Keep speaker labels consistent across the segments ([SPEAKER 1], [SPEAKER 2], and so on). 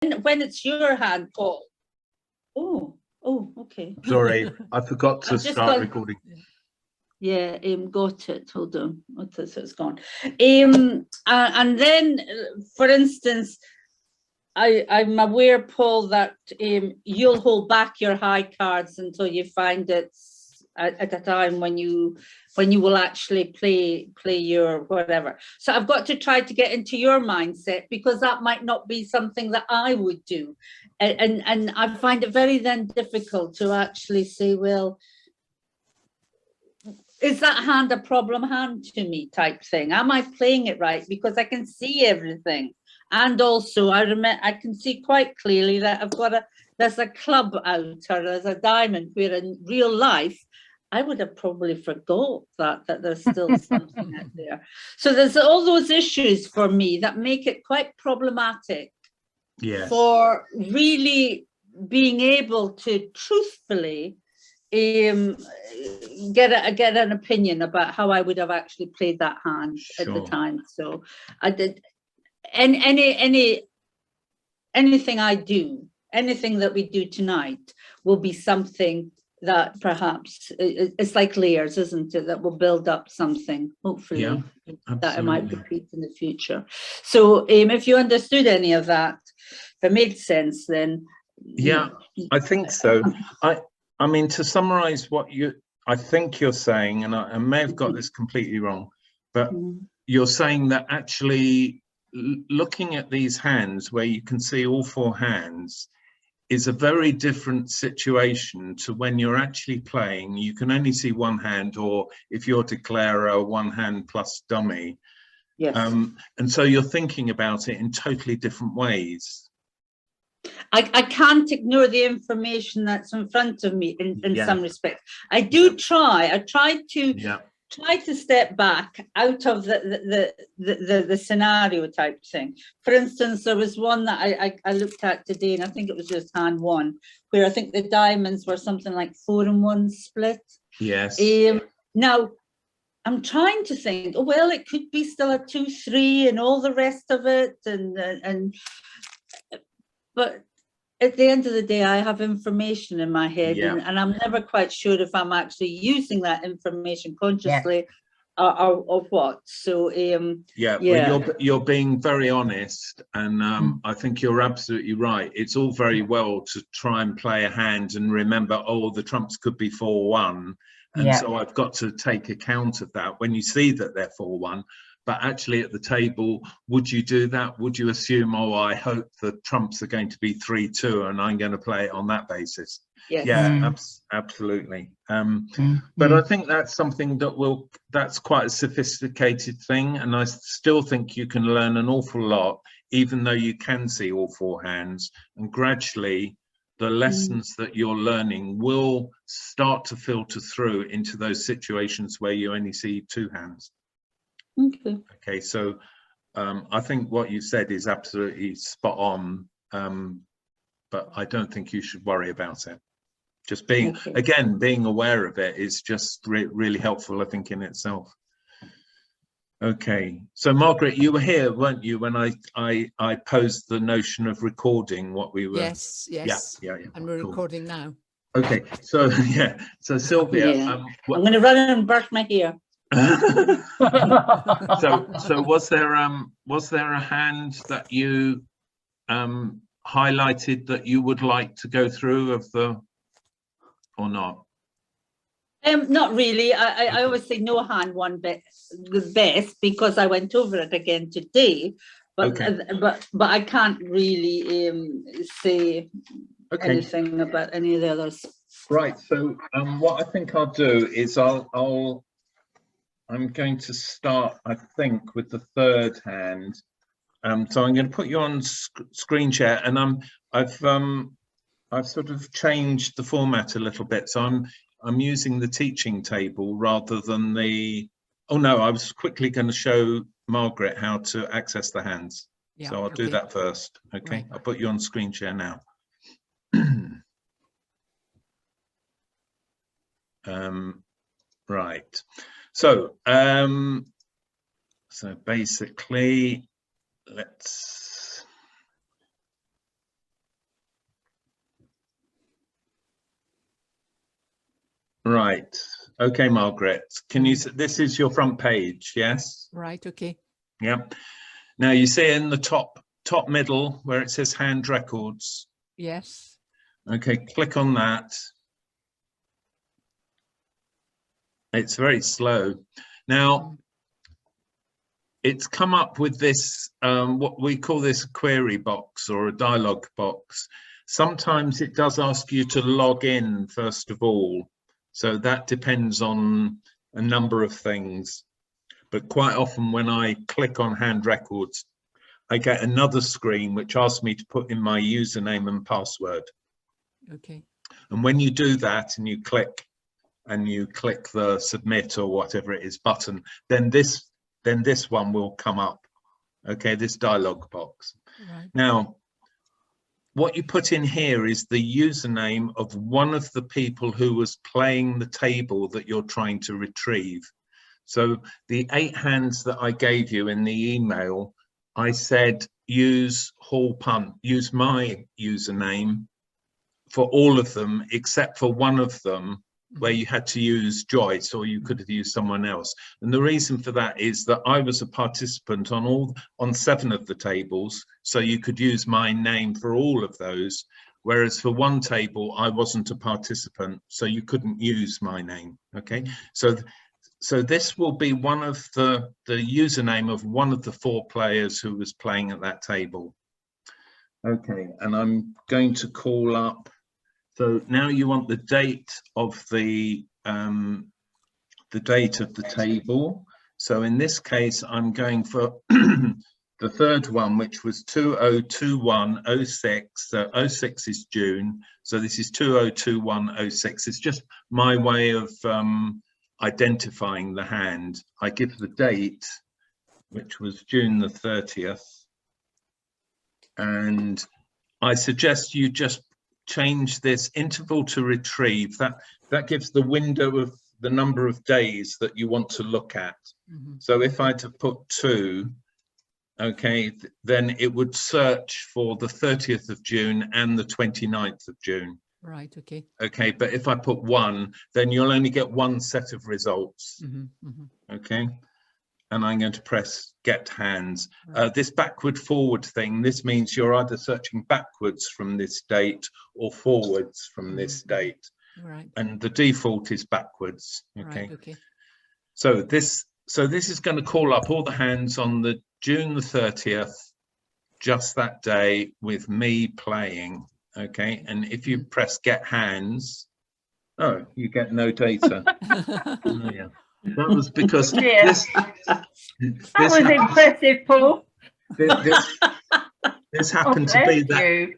[SPEAKER 1] when it's your hand, Paul. Oh, okay.
[SPEAKER 2] Sorry, I forgot to start recording.
[SPEAKER 1] Yeah, got it. Hold on. So it's gone. And then, for instance, I'm aware, Paul, that you'll hold back your high cards until you find it's at a time when you will actually play your whatever. So I've got to try to get into your mindset, because that might not be something that I would do, and I find it very then difficult to actually say, well, is that hand a problem hand to me, type thing? Am I playing it right? Because I can see everything. And also I can see quite clearly that there's a club out, or there's a diamond, where in real life, I would have probably forgot that there's still something out there. So there's all those issues for me that make it quite problematic. Yes. For really being able to truthfully get an opinion about how I would have actually played that hand at the time. So I did anything I do, anything that we do tonight will be something that perhaps it's like layers, isn't it, that will build up something, hopefully, that I might repeat in the future. So if you understood any of that, if it made sense, then
[SPEAKER 2] I think so. I mean, to summarize what I think you're saying, and I may have got this completely wrong, but you're saying that actually looking at these hands where you can see all four hands is a very different situation to when you're actually playing. You can only see one hand, or if you're declarer, one hand plus dummy.
[SPEAKER 1] Yes.
[SPEAKER 2] And so you're thinking about it in totally different ways.
[SPEAKER 1] I can't ignore the information that's in front of me in some respects. I do try. I try to step back out of the scenario type thing. For instance, there was one that I looked at today, and I think it was just hand one, where I think the diamonds were something like 4-1 split.
[SPEAKER 2] Yes.
[SPEAKER 1] Now, I'm trying to think, oh, well, it could be still a 2-3 and all the rest of it, but at the end of the day, I have information in my head, and I'm never quite sure if I'm actually using that information consciously or what. So
[SPEAKER 2] well, you're being very honest, and I think you're absolutely right. It's all very well to try and play a hand and remember, oh, the trumps could be 4-1, and so I've got to take account of that when you see that they're 4-1. But actually at the table, would you do that? Would you assume, oh, I hope the trumps are going to be 3-2 and I'm going to play it on that basis?
[SPEAKER 1] Yes.
[SPEAKER 2] Yeah, absolutely. But I think that's something that's quite a sophisticated thing. And I still think you can learn an awful lot, even though you can see all four hands. And gradually, the lessons that you're learning will start to filter through into those situations where you only see two hands. Okay, so I think what you said is absolutely spot on, but I don't think you should worry about it. Just being aware of it is just really helpful, I think, in itself. Okay, so Margaret, you were here, weren't you, when I posed the notion of recording what we were?
[SPEAKER 3] Yes. Yeah. And we're recording now.
[SPEAKER 2] Okay, so so Sylvia,
[SPEAKER 1] I'm going to run and brush my hair.
[SPEAKER 2] so was there a hand that you highlighted that you would like to go through or not?
[SPEAKER 1] Not really. I always say no hand one was best, because I went over it again today, but I can't really say anything about any of the others.
[SPEAKER 2] Right, so what I think I'll do is I'm going to start, I think, with the third hand. So I'm going to put you on screen share, and I've sort of changed the format a little bit. So I'm using the teaching table rather than the. Oh no, I was quickly going to show Margaret how to access the hands. Yeah, so I'll do that first. Okay, right. I'll put you on screen share now. Right. So basically, let's Right. Okay, Margaret, can you, this is your front page, yes?
[SPEAKER 3] Right, okay.
[SPEAKER 2] Yep. Now you see in the top middle where it says hand records.
[SPEAKER 3] Yes.
[SPEAKER 2] Okay, click on that. It's very slow. Now, it's come up with this, what we call this query box or a dialog box. Sometimes it does ask you to log in first of all. So that depends on a number of things. But quite often when I click on hand records, I get another screen which asks me to put in my username and password.
[SPEAKER 3] Okay.
[SPEAKER 2] And when you do that and you click the submit or whatever it is button, then this one will come up. Okay, this dialog box.
[SPEAKER 3] Right.
[SPEAKER 2] Now, what you put in here is the username of one of the people who was playing the table that you're trying to retrieve. So the 8 hands that I gave you in the email, I said use haulpunt, use my username for all of them except for one of them where you had to use Joyce, or you could have used someone else. And the reason for that is that I was a participant on 7 of the tables, so you could use my name for all of those, whereas for one table I wasn't a participant, so you couldn't use my name. Okay, so this will be one of the username of one of the 4 players who was playing at that table. Okay, and I'm going to call up. So now you want the date of the table. So in this case, I'm going for the third one, which was 202106. So 06 is June. So this is 202106. It's just my way of identifying the hand. I give the date, which was June the 30th. And I suggest you just change this interval to retrieve. That gives the window of the number of days that you want to look at. So if I had to put 2, okay, then it would search for the 30th of June and the 29th of June.
[SPEAKER 3] Right, okay.
[SPEAKER 2] Okay, but if I put 1, then you'll only get 1 set of results. Okay, and I'm going to press get hands.
[SPEAKER 3] Right.
[SPEAKER 2] This backward forward thing, this means you're either searching backwards from this date or forwards from this date.
[SPEAKER 3] Right.
[SPEAKER 2] And the default is backwards. Okay.
[SPEAKER 3] Right, okay.
[SPEAKER 2] So this is going to call up all the hands on the June the 30th, just that day with me playing. Okay, and if you press get hands, oh, you get no data. Oh, yeah. That was because this
[SPEAKER 4] was impressive, Paul.
[SPEAKER 2] This happened to be that.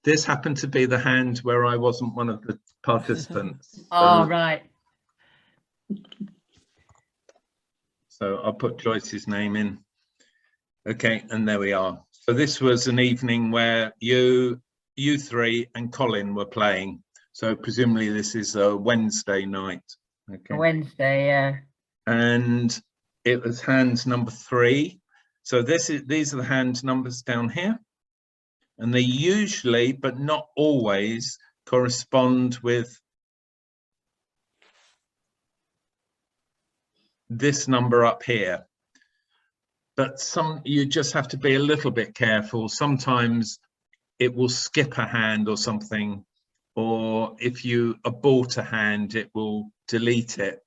[SPEAKER 2] This happened to be the hand where I wasn't one of the participants.
[SPEAKER 4] Oh, right.
[SPEAKER 2] So I'll put Joyce's name in. Okay, and there we are. So this was an evening where you 3 and Colin were playing. So presumably this is a Wednesday night. Okay.
[SPEAKER 4] Wednesday, yeah.
[SPEAKER 2] And it was hands number 3. So these are the hand numbers down here. And they usually, but not always, correspond with this number up here. But you just have to be a little bit careful. Sometimes it will skip a hand or something, or if you abort a hand, it will delete it.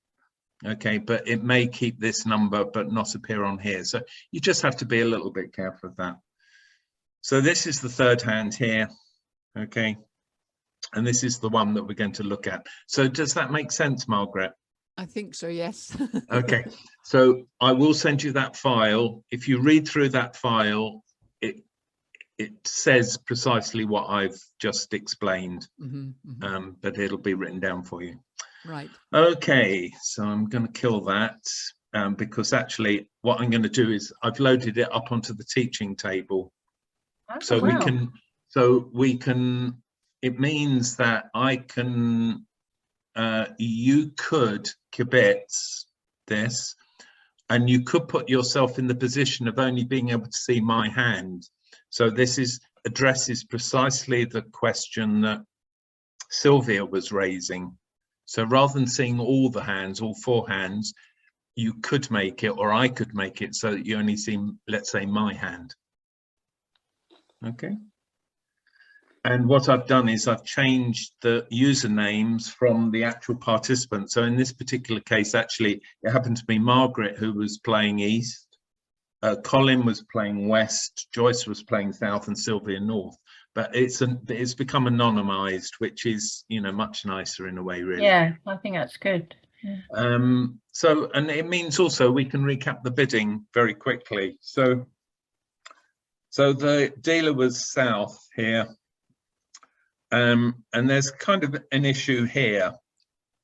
[SPEAKER 2] Okay, but it may keep this number but not appear on here. So you just have to be a little bit careful of that. So this is the third hand here. Okay, and this is the one that we're going to look at. So does that make sense, Margaret?
[SPEAKER 3] I think so, yes.
[SPEAKER 2] Okay, so I will send you that file. If you read through that file, it says precisely what I've just explained, but it'll be written down for you.
[SPEAKER 3] Right. Okay,
[SPEAKER 2] so I'm going to kill that because actually what I'm going to do is I've loaded it up onto the teaching table.
[SPEAKER 4] Oh,
[SPEAKER 2] So
[SPEAKER 4] wow.
[SPEAKER 2] we can, it means that I can, you could kibitz this, and you could put yourself in the position of only being able to see my hand. So this addresses precisely the question that Sylvia was raising. So rather than seeing all the hands, all 4 hands, you could make it, or I could make it so that you only see, let's say, my hand. Okay. And what I've done is I've changed the usernames from the actual participants. So in this particular case, actually, it happened to be Margaret who was playing East, Colin was playing West, Joyce was playing South, and Sylvia North. But it's become anonymized, which is, you know, much nicer in a way, really.
[SPEAKER 4] Yeah, I think that's good. Yeah.
[SPEAKER 2] So, and it means also we can recap the bidding very quickly. So the dealer was South here. And there's kind of an issue here.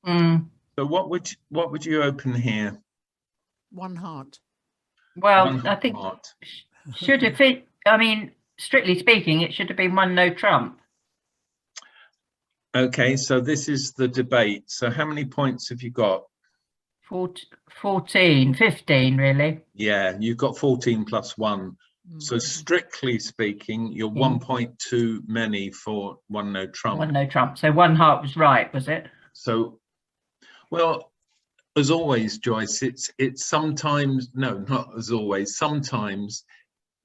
[SPEAKER 2] So what would you open here?
[SPEAKER 3] 1 heart.
[SPEAKER 4] Well,
[SPEAKER 2] One
[SPEAKER 4] I think
[SPEAKER 2] heart.
[SPEAKER 4] should have it. I mean, strictly speaking, it should have been 1 no trump.
[SPEAKER 2] Okay, so this is the debate. So how many points have you got?
[SPEAKER 4] 14, 15, really.
[SPEAKER 2] Yeah, you've got 14 plus 1. So strictly speaking, you're 1 point too many for 1 no trump.
[SPEAKER 4] 1 no trump. So 1 heart was right, was it?
[SPEAKER 2] So, well, as always, Joyce, it's sometimes, no, not as always, sometimes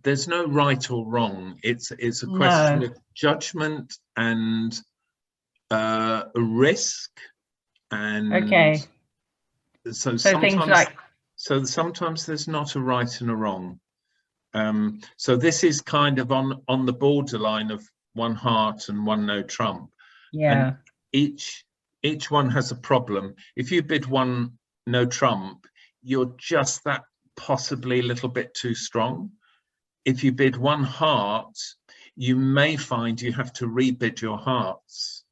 [SPEAKER 2] there's no right or wrong. It's a question of judgment and a risk, and so sometimes
[SPEAKER 4] things like,
[SPEAKER 2] so sometimes there's not a right and a wrong. So this is kind of on the borderline of 1 heart and 1 no trump.
[SPEAKER 4] yeah,
[SPEAKER 2] and each one has a problem. If you bid 1 no trump, you're just that possibly a little bit too strong. If you bid 1 heart, you may find you have to rebid your hearts.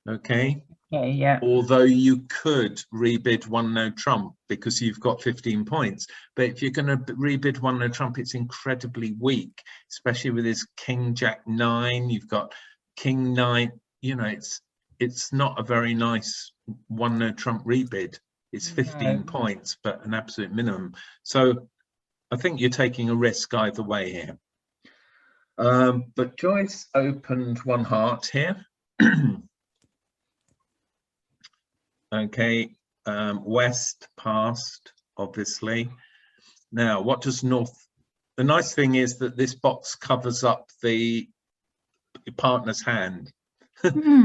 [SPEAKER 2] Okay.
[SPEAKER 4] Okay, yeah.
[SPEAKER 2] Although you could rebid 1 no trump because you've got 15 points. But if you're going to rebid 1 no trump, it's incredibly weak, especially with this King Jack 9. You've got King 9. You know, it's not a very nice 1 no trump rebid. It's 15 points, but an absolute minimum. So I think you're taking a risk either way here. But Joyce opened 1 heart here. Okay, West passed, obviously. Now, what does North? The nice thing is that this box covers up the partner's hand.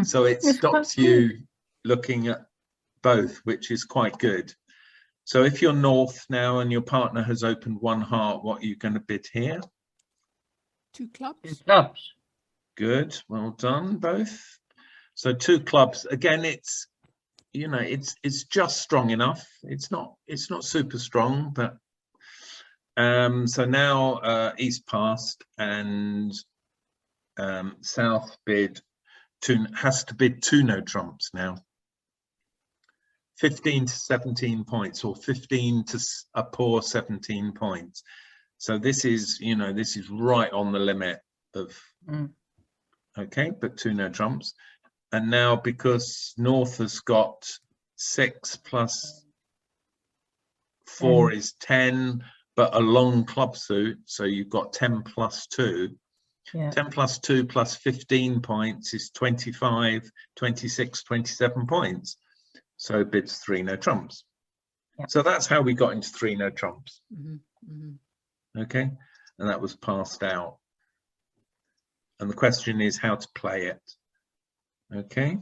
[SPEAKER 2] So it stops you looking at both, which is quite good. So if you're North now and your partner has opened 1 heart, what are you going to bid here?
[SPEAKER 3] 2 clubs.
[SPEAKER 4] 2 clubs.
[SPEAKER 2] Good, well done, both. So 2 clubs. Again, it's, you know, it's just strong enough. It's not super strong, but so now East passed and South has to bid 2 no trumps now. 15 to 17 points, or 15 to a poor 17 points. So this is, you know, this is right on the limit of okay, but 2 no trumps. And now because North has got 6 plus 4 is 10, but a long club suit, so you've got 10 plus 2.
[SPEAKER 4] Yeah.
[SPEAKER 2] 10 plus 2 plus 15 points is 25, 26, 27 points. So bids 3 no trumps.
[SPEAKER 4] Yeah.
[SPEAKER 2] So that's how we got into 3 no trumps. Okay, and that was passed out. And the question is how to play it. Okay.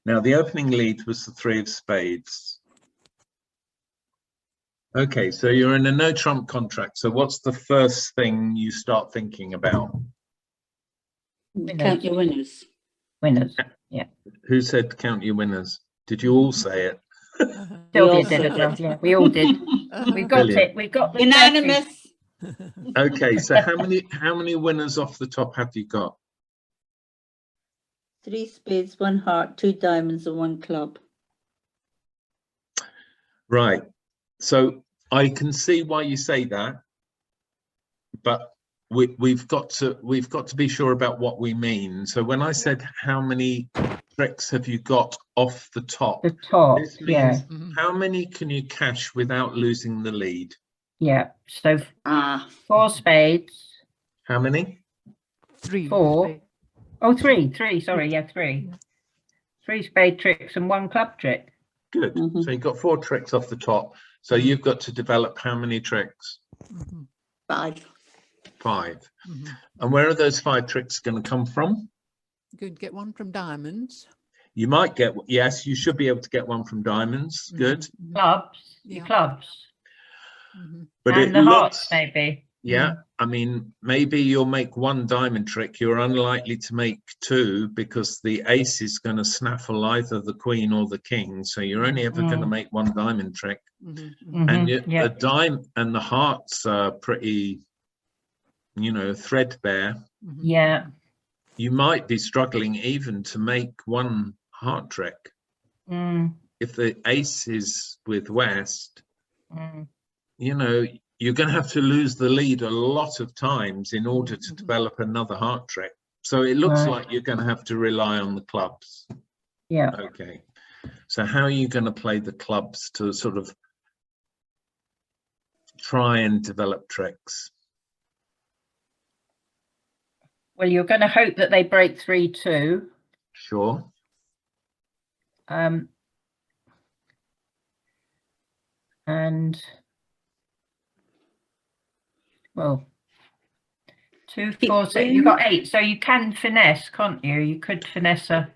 [SPEAKER 2] Now the opening lead was the 3 of spades. Okay, so you're in a no trump contract. So what's the first thing you start thinking about?
[SPEAKER 1] Count your winners.
[SPEAKER 4] Winners. Yeah.
[SPEAKER 2] Who said count your winners? Did you all say it?
[SPEAKER 4] Sylvia did as well. Yeah, we all did. We got
[SPEAKER 2] Brilliant.
[SPEAKER 4] it. We got the
[SPEAKER 1] Unanimous.
[SPEAKER 2] Okay, so how many winners off the top have you got?
[SPEAKER 1] 3 spades, 1 heart, 2 diamonds, and 1 club.
[SPEAKER 2] Right. So I can see why you say that, but we've got to be sure about what we mean. So when I said how many tricks have you got off the top?
[SPEAKER 4] The top.
[SPEAKER 2] This means
[SPEAKER 4] Yeah.
[SPEAKER 2] how many can you cash without losing the lead?
[SPEAKER 4] Yeah. So 4 spades.
[SPEAKER 2] How many?
[SPEAKER 3] 3.
[SPEAKER 4] 4. Oh, three. Sorry, yeah, three. 3 spade tricks and 1 club trick.
[SPEAKER 2] Good. So you've got 4 tricks off the top. So you've got to develop how many tricks?
[SPEAKER 1] 5.
[SPEAKER 2] 5. And where are those 5 tricks going to come from?
[SPEAKER 3] You could get one from diamonds.
[SPEAKER 2] You might get, yes, you should be able to get one from diamonds. Good.
[SPEAKER 4] Clubs,
[SPEAKER 3] Yeah.
[SPEAKER 4] your clubs.
[SPEAKER 2] But
[SPEAKER 4] And
[SPEAKER 2] it
[SPEAKER 4] the hearts,
[SPEAKER 2] looks,
[SPEAKER 4] maybe.
[SPEAKER 2] yeah, I mean, maybe you'll make 1 diamond trick. You're unlikely to make 2 because the ace is going to snaffle either the queen or the king. So you're only ever going to make 1 diamond trick. And the dime and the hearts are pretty, you know, threadbare.
[SPEAKER 4] Yeah.
[SPEAKER 2] You might be struggling even to make 1 heart trick. If the ace is with West, you know, you're going to have to lose the lead a lot of times in order to develop another heart trick. So it looks like you're going to have to rely on the clubs.
[SPEAKER 4] Yeah.
[SPEAKER 2] Okay. So how are you going to play the clubs to sort of try and develop tricks?
[SPEAKER 4] Well, you're going to hope that they break 3-2.
[SPEAKER 2] Sure.
[SPEAKER 4] And well, 2, 4, 6. You've got 8, so you can finesse, can't you? You could finesse a.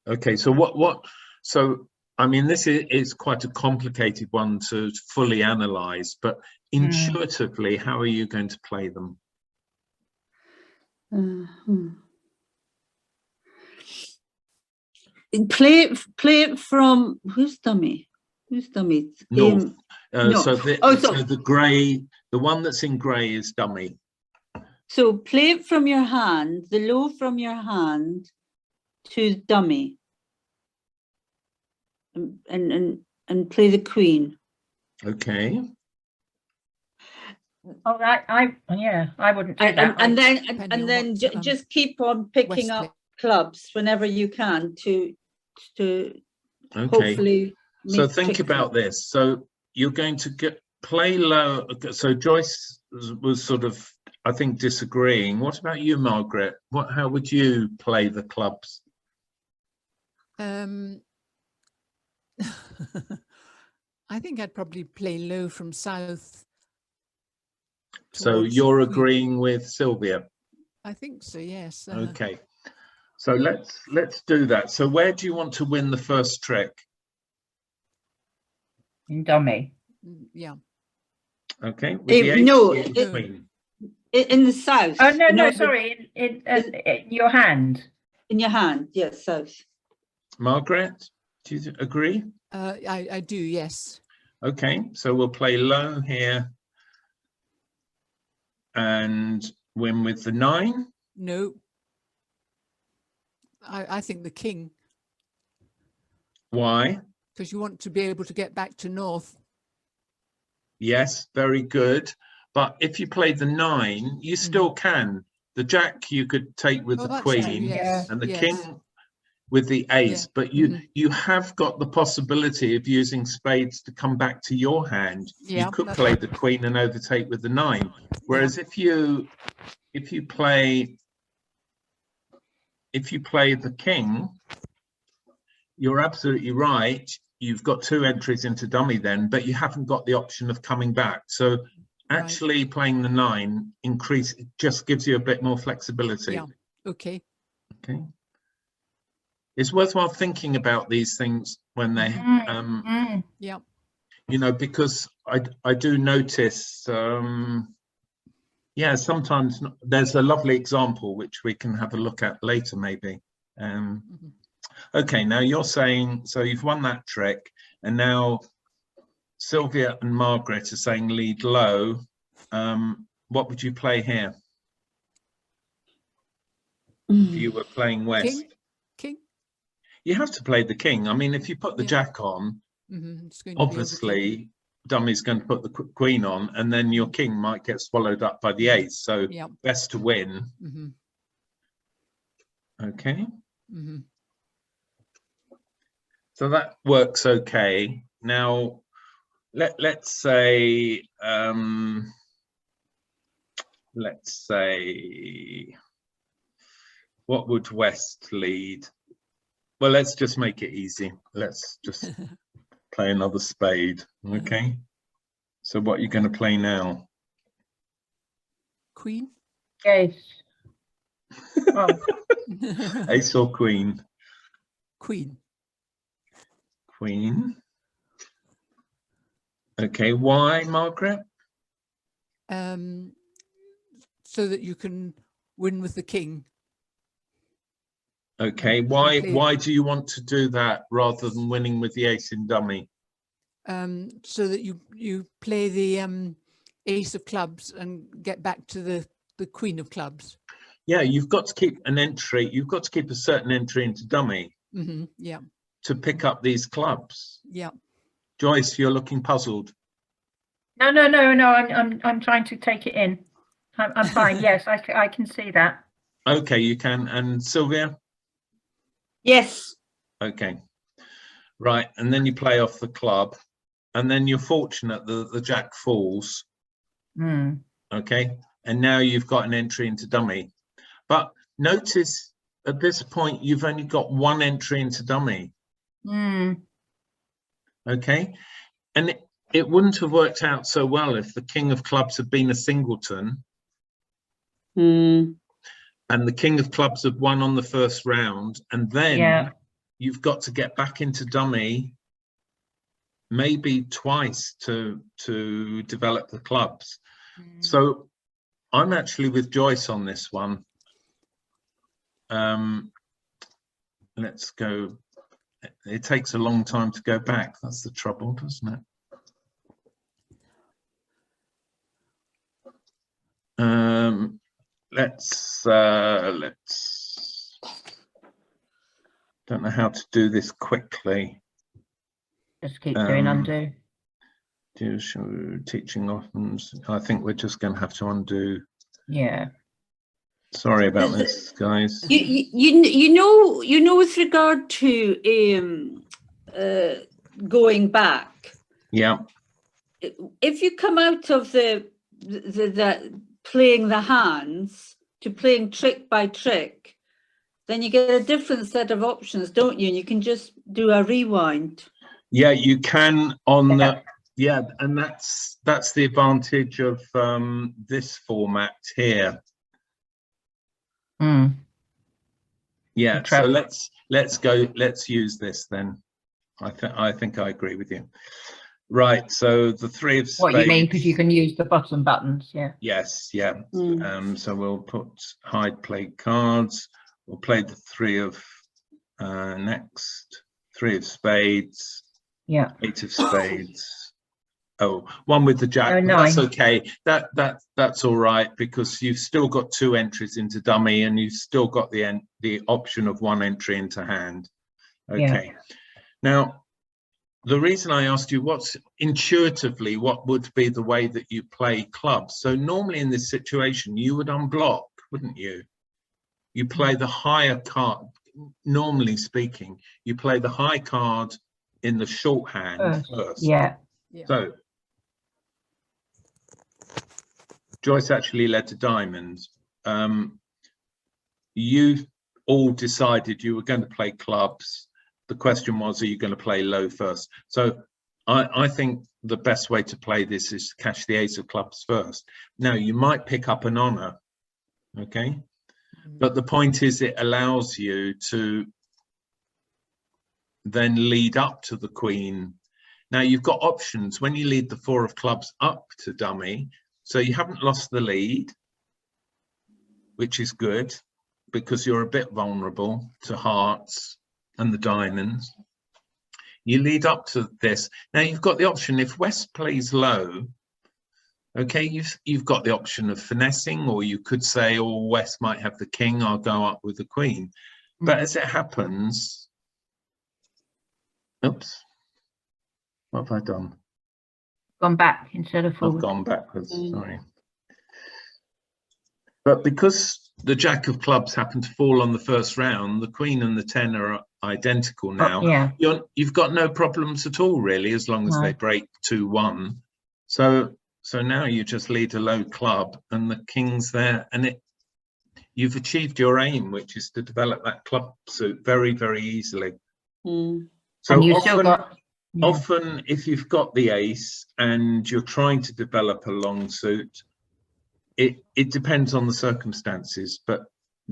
[SPEAKER 2] Okay, so so I mean, this is quite a complicated one to fully analyze, but intuitively, how are you going to play them?
[SPEAKER 1] Play it from who's dummy? Who's dummy?
[SPEAKER 2] North.
[SPEAKER 1] No.
[SPEAKER 2] So the grey, the one that's in grey is dummy.
[SPEAKER 1] So play it from your hand, the low from your hand to dummy, and play the queen.
[SPEAKER 2] Okay.
[SPEAKER 4] Oh, I wouldn't do that.
[SPEAKER 1] And then just keep on picking up clubs whenever you can to hopefully.
[SPEAKER 2] So think about this. So you're going to play low. So Joyce was sort of, I think, disagreeing. What about you, Margaret? How would you play the clubs?
[SPEAKER 3] I think I'd probably play low from south.
[SPEAKER 2] So you're agreeing with Sylvia?
[SPEAKER 3] I think so, yes.
[SPEAKER 2] Okay. So let's do that. So where do you want to win the first trick?
[SPEAKER 4] In dummy.
[SPEAKER 3] Yeah.
[SPEAKER 2] Okay. With
[SPEAKER 1] in the south.
[SPEAKER 4] Oh no, sorry, in your hand.
[SPEAKER 1] In your hand, yes, south.
[SPEAKER 2] Margaret, do you agree?
[SPEAKER 3] I do, yes.
[SPEAKER 2] Okay, so we'll play low here and win with the 9.
[SPEAKER 3] No. I think the king.
[SPEAKER 2] Why?
[SPEAKER 3] Because you want to be able to get back to north.
[SPEAKER 2] Yes, very good. But if you play the 9, you still can. The jack you could take with the queen,
[SPEAKER 3] yes.
[SPEAKER 2] and the king with the ace. But you have got the possibility of using spades to come back to your hand. You could play the queen and overtake with the 9. Whereas if you play the king, you're absolutely right. You've got 2 entries into dummy then, but you haven't got the option of coming back. So actually playing the 9 just gives you a bit more flexibility.
[SPEAKER 3] Yeah. Okay.
[SPEAKER 2] Okay. It's worthwhile thinking about these things when they,
[SPEAKER 3] yeah.
[SPEAKER 2] You know, because I do notice, sometimes there's a lovely example which we can have a look at later, maybe. Okay, now you're saying, so you've won that trick, and now Sylvia and Margaret are saying lead low. What would you play here? If you were playing west.
[SPEAKER 3] King.
[SPEAKER 2] You have to play the king. I mean, if you put the jack on, obviously dummy's going to put the queen on, and then your king might get swallowed up by the ace. So best to win. Okay. So that works okay. Now, let's say What would West lead? Well, let's just make it easy. Let's just play another spade. Okay. So what are you going to play now?
[SPEAKER 3] Queen.
[SPEAKER 4] Yes. Oh,
[SPEAKER 2] Ace or queen?
[SPEAKER 3] Queen.
[SPEAKER 2] Queen. Okay. Why, Margaret?
[SPEAKER 3] So that you can win with the king.
[SPEAKER 2] Okay. Why do you want to do that rather than winning with the ace in dummy?
[SPEAKER 3] So that you play the ace of clubs and get back to the queen of clubs.
[SPEAKER 2] Yeah, you've got to keep an entry. You've got to keep a certain entry into dummy
[SPEAKER 3] Yeah.
[SPEAKER 2] to pick up these clubs.
[SPEAKER 3] Yeah.
[SPEAKER 2] Joyce, you're looking puzzled.
[SPEAKER 4] no. I'm trying to take it in. I'm fine. Yes, I can see that.
[SPEAKER 2] Okay, you can. And Sylvia?
[SPEAKER 1] Yes.
[SPEAKER 2] Okay. Right, and then you play off the club, and then you're fortunate that the jack falls. Okay, and now you've got an entry into dummy. But notice at this point, you've only got one entry into dummy. Okay, and it wouldn't have worked out so well if the king of clubs had been a singleton. And the king of clubs had won on the first round, and then you've got to get back into dummy maybe twice to develop the clubs. So I'm actually with Joyce on this one. Let's go. It takes a long time to go back. That's the trouble, doesn't it? Let's don't know how to do this quickly.
[SPEAKER 4] Just keep doing undo.
[SPEAKER 2] Teaching options. I think we're just going to have to undo.
[SPEAKER 4] Yeah.
[SPEAKER 2] Sorry about this, guys.
[SPEAKER 1] You know, with regard to going back.
[SPEAKER 2] Yeah.
[SPEAKER 1] If you come out of the playing the hands to playing trick by trick, then you get a different set of options, don't you? And you can just do a rewind.
[SPEAKER 2] Yeah, you can on the and that's the advantage of this format here. Yeah, so let's use this then. I think I agree with you. Right, so the three of spades.
[SPEAKER 4] What you mean, because you can use the bottom buttons, yeah.
[SPEAKER 2] Yes, yeah. So we'll put hide played cards. We'll play the three of next, three of spades.
[SPEAKER 4] Yeah.
[SPEAKER 2] Eight of spades. Oh, one with the jack.
[SPEAKER 4] Oh,
[SPEAKER 2] that's
[SPEAKER 4] 9.
[SPEAKER 2] okay. That's all right, because you've still got 2 entries into dummy, and you've still got the option of 1 entry into hand. Okay.
[SPEAKER 4] Yeah.
[SPEAKER 2] Now, the reason I asked you what's intuitively what would be the way that you play clubs. So normally in this situation, you would unblock, wouldn't you? You play the higher card. Normally speaking, you play the high card in the shorthand first.
[SPEAKER 4] Yeah.
[SPEAKER 2] So Joyce actually led to diamonds. You all decided you were going to play clubs. The question was, are you going to play low first? So I think the best way to play this is to cash the ace of clubs first. Now, you might pick up an honor, okay? But the point is it allows you to then lead up to the queen. Now, you've got options when you lead the 4 of clubs up to dummy. So you haven't lost the lead, which is good, because you're a bit vulnerable to hearts and the diamonds. You lead up to this. Now you've got the option, if West plays low, okay, you've got the option of finessing, or you could say, oh, West might have the king, I'll go up with the queen. But as it happens, oops, what have I done?
[SPEAKER 4] Gone back instead of forward.
[SPEAKER 2] I've gone backwards, sorry. But because the jack of clubs happened to fall on the first round, the queen and the 10 are identical now. You've got no problems at all, really, as long as they break 2-1. So now you just lead a low club and the king's there, and you've achieved your aim, which is to develop that club suit very, very easily.
[SPEAKER 1] Mm.
[SPEAKER 2] So
[SPEAKER 4] And you
[SPEAKER 2] often,
[SPEAKER 4] still got, yeah.
[SPEAKER 2] often if you've got the ace and you're trying to develop a long suit, it depends on the circumstances, but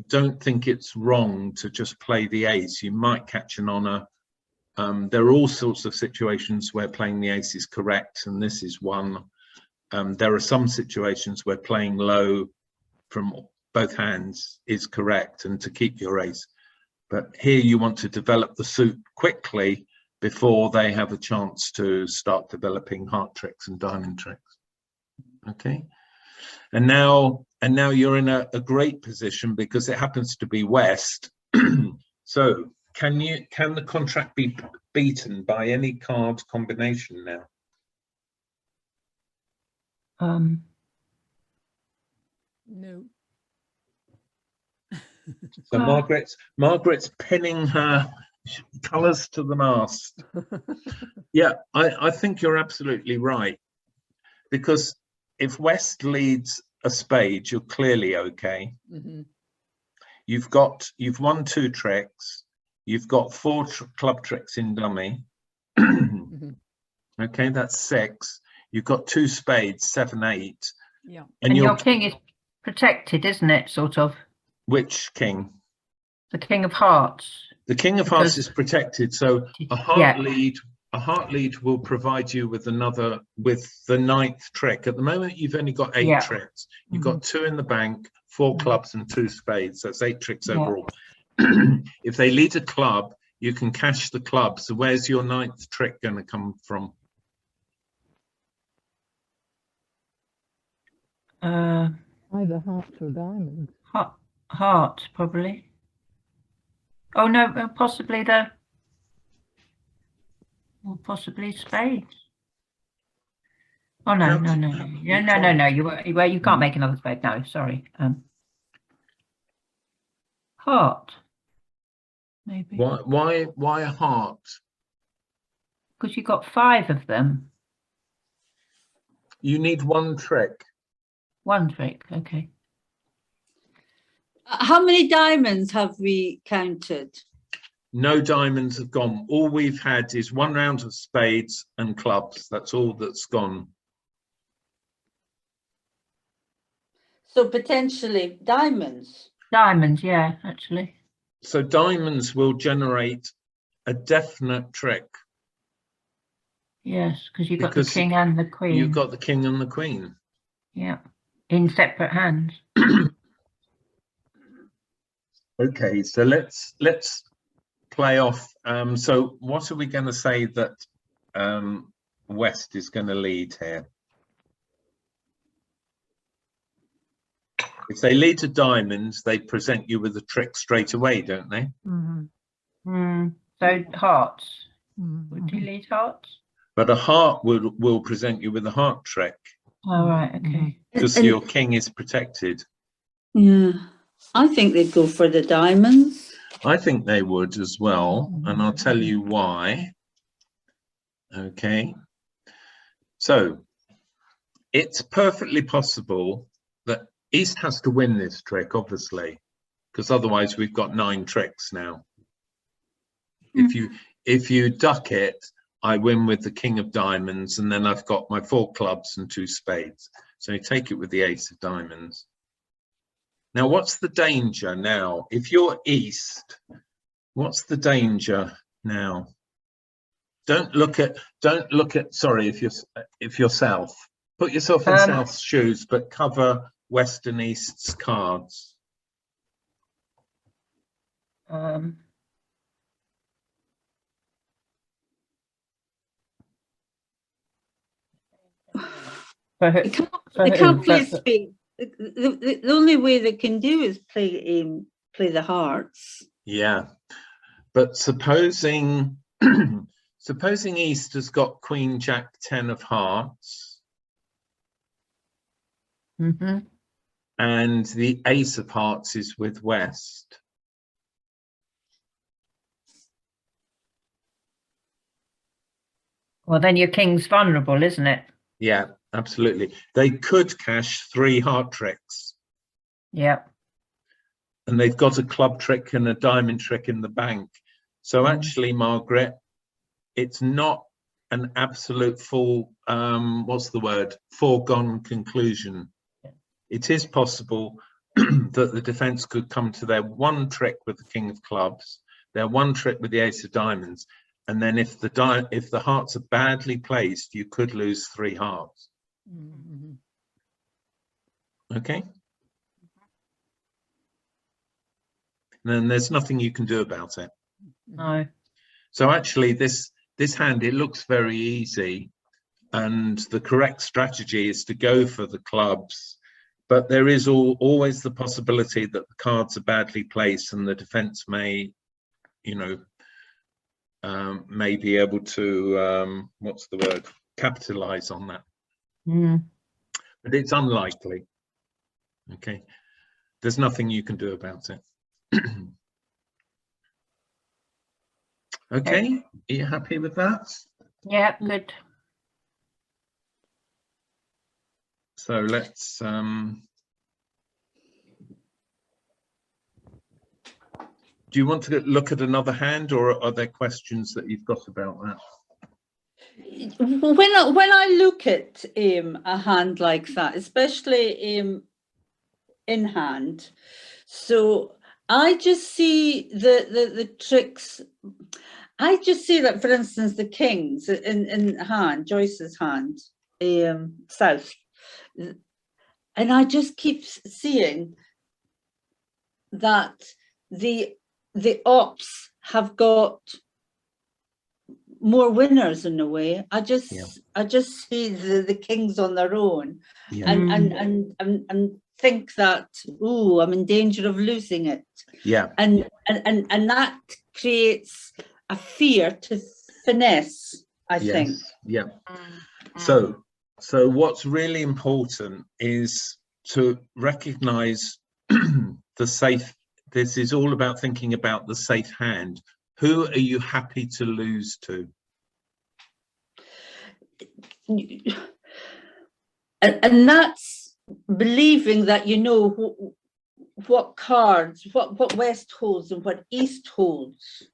[SPEAKER 2] don't think it's wrong to just play the ace. You might catch an honor. There are all sorts of situations where playing the ace is correct, and this is one. There are some situations where playing low from both hands is correct and to keep your ace. But here you want to develop the suit quickly before they have a chance to start developing heart tricks and diamond tricks. Okay. And now you're in a great position because it happens to be West. So can the contract be beaten by any card combination now?
[SPEAKER 3] No.
[SPEAKER 2] So Margaret's pinning her colours to the mast. Yeah, I think you're absolutely right, because if West leads a spade, you're clearly okay.
[SPEAKER 3] Mm-hmm.
[SPEAKER 2] You've won 2 tricks. You've got 4 club tricks in dummy.
[SPEAKER 3] Mm-hmm.
[SPEAKER 2] Okay, that's 6. You've got 2 spades, 7, 8.
[SPEAKER 3] Yeah.
[SPEAKER 4] And your king is protected, isn't it? Sort of.
[SPEAKER 2] Which king?
[SPEAKER 4] The King of Hearts.
[SPEAKER 2] The King of Hearts is protected. So a heart lead. A heart lead will provide you with the 9th trick. At the moment, you've only got 8 tricks. You've got 2 in the bank, 4 clubs and 2 spades. That's 8 tricks overall. If they lead a club, you can cash the club. So where's your 9th trick going to come from?
[SPEAKER 3] Either hearts or diamonds.
[SPEAKER 4] Heart, probably. Oh no, possibly or possibly spades. Oh no, no. You can't make another spade. No, sorry. Heart. Maybe.
[SPEAKER 2] Why a heart?
[SPEAKER 4] Because you got 5 of them.
[SPEAKER 2] You need 1 trick.
[SPEAKER 4] 1 trick, okay.
[SPEAKER 1] How many diamonds have we counted?
[SPEAKER 2] No diamonds have gone. All we've had is 1 round of spades and clubs. That's all that's gone.
[SPEAKER 1] So potentially diamonds.
[SPEAKER 4] Diamonds, yeah, actually.
[SPEAKER 2] So diamonds will generate a definite trick.
[SPEAKER 4] Yes, because you've got the king and the queen.
[SPEAKER 2] You've got the king and the queen.
[SPEAKER 4] Yeah, in separate hands.
[SPEAKER 2] Okay, so let's play off. So what are we going to say that West is going to lead here? If they lead to diamonds, they present you with a trick straight away, don't they?
[SPEAKER 3] Mm-hmm.
[SPEAKER 4] So hearts.
[SPEAKER 3] Mm-hmm.
[SPEAKER 4] Would you lead hearts?
[SPEAKER 2] But a heart will present you with a heart trick.
[SPEAKER 4] Oh, right, okay.
[SPEAKER 2] Because your king is protected.
[SPEAKER 1] Yeah, I think they'd go for the diamonds.
[SPEAKER 2] I think they would as well, and I'll tell you why. Okay, so it's perfectly possible that East has to win this trick, obviously, because otherwise we've got 9 tricks now. If you duck it, I win with the king of diamonds, and then I've got my 4 clubs and 2 spades. So you take it with the ace of diamonds. Now, what's the danger now? If you're East, what's the danger now? Don't look at. Sorry, if you're South, put yourself in South's shoes, but cover West and East's cards.
[SPEAKER 1] They can't play spade. The only way they can do is play the hearts.
[SPEAKER 2] Yeah, but supposing East has got Queen Jack 10 of hearts, and the ace of hearts is with West.
[SPEAKER 4] Well, then your king's vulnerable, isn't it?
[SPEAKER 2] Yeah, absolutely. They could cash 3 heart tricks.
[SPEAKER 4] Yeah.
[SPEAKER 2] and they've got a club trick and a diamond trick in the bank. So actually, Margaret, it's not an absolute foregone conclusion. It is possible that the defense could come to their one trick with the king of clubs, their one trick with the ace of diamonds, and then if the hearts are badly placed, you could lose 3 hearts. Okay. And then there's nothing you can do about it.
[SPEAKER 4] No.
[SPEAKER 2] So actually, this hand, it looks very easy, and the correct strategy is to go for the clubs. But there is always the possibility that the cards are badly placed, and the defense may, you know, may be able to capitalize on that. But it's unlikely. Okay, there's nothing you can do about it. Okay, are you happy with that?
[SPEAKER 4] Yeah, good.
[SPEAKER 2] So let's do you want to look at another hand, or are there questions that you've got about that?
[SPEAKER 1] When I look at a hand like that, especially in hand, so I just see the tricks. I just see that, for instance, the kings in hand, Joyce's hand, south, and I just keep seeing that the ops have got more winners in a way. I just see the kings on their own, and think that, oh, I'm in danger of losing it. And that creates a fear to finesse, I think.
[SPEAKER 2] So what's really important is to recognize the safe. This is all about thinking about the safe hand. Who are you happy to lose to?
[SPEAKER 1] And that's believing that you know what cards, what West holds and what East holds.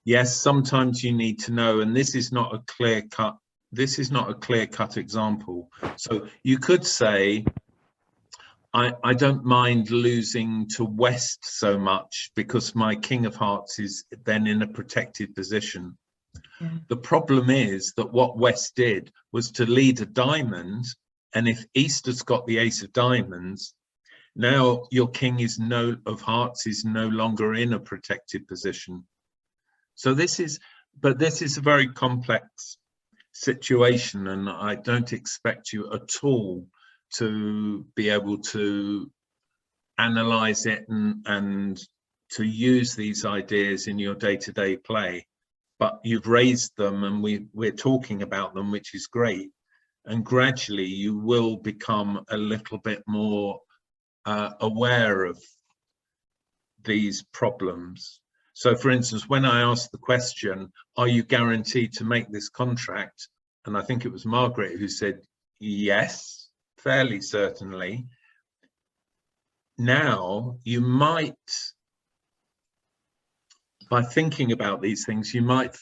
[SPEAKER 2] Yes, sometimes you need to know, and this is not a clear cut. This is not a clear cut example. So you could say, I don't mind losing to West so much because my king of hearts is then in a protected position. The problem is that what West did was to lead a diamond, and if East has got the ace of diamonds, now your king of hearts is no longer in a protected position. So this is a very complex situation, and I don't expect you at all to be able to analyze it and to use these ideas in your day-to-day play. But you've raised them, and we're talking about them, which is great. And gradually you will become a little bit more aware of these problems. So for instance, when I asked the question, are you guaranteed to make this contract? And I think it was Margaret who said, yes, fairly certainly. Now you might, by thinking about these things, you might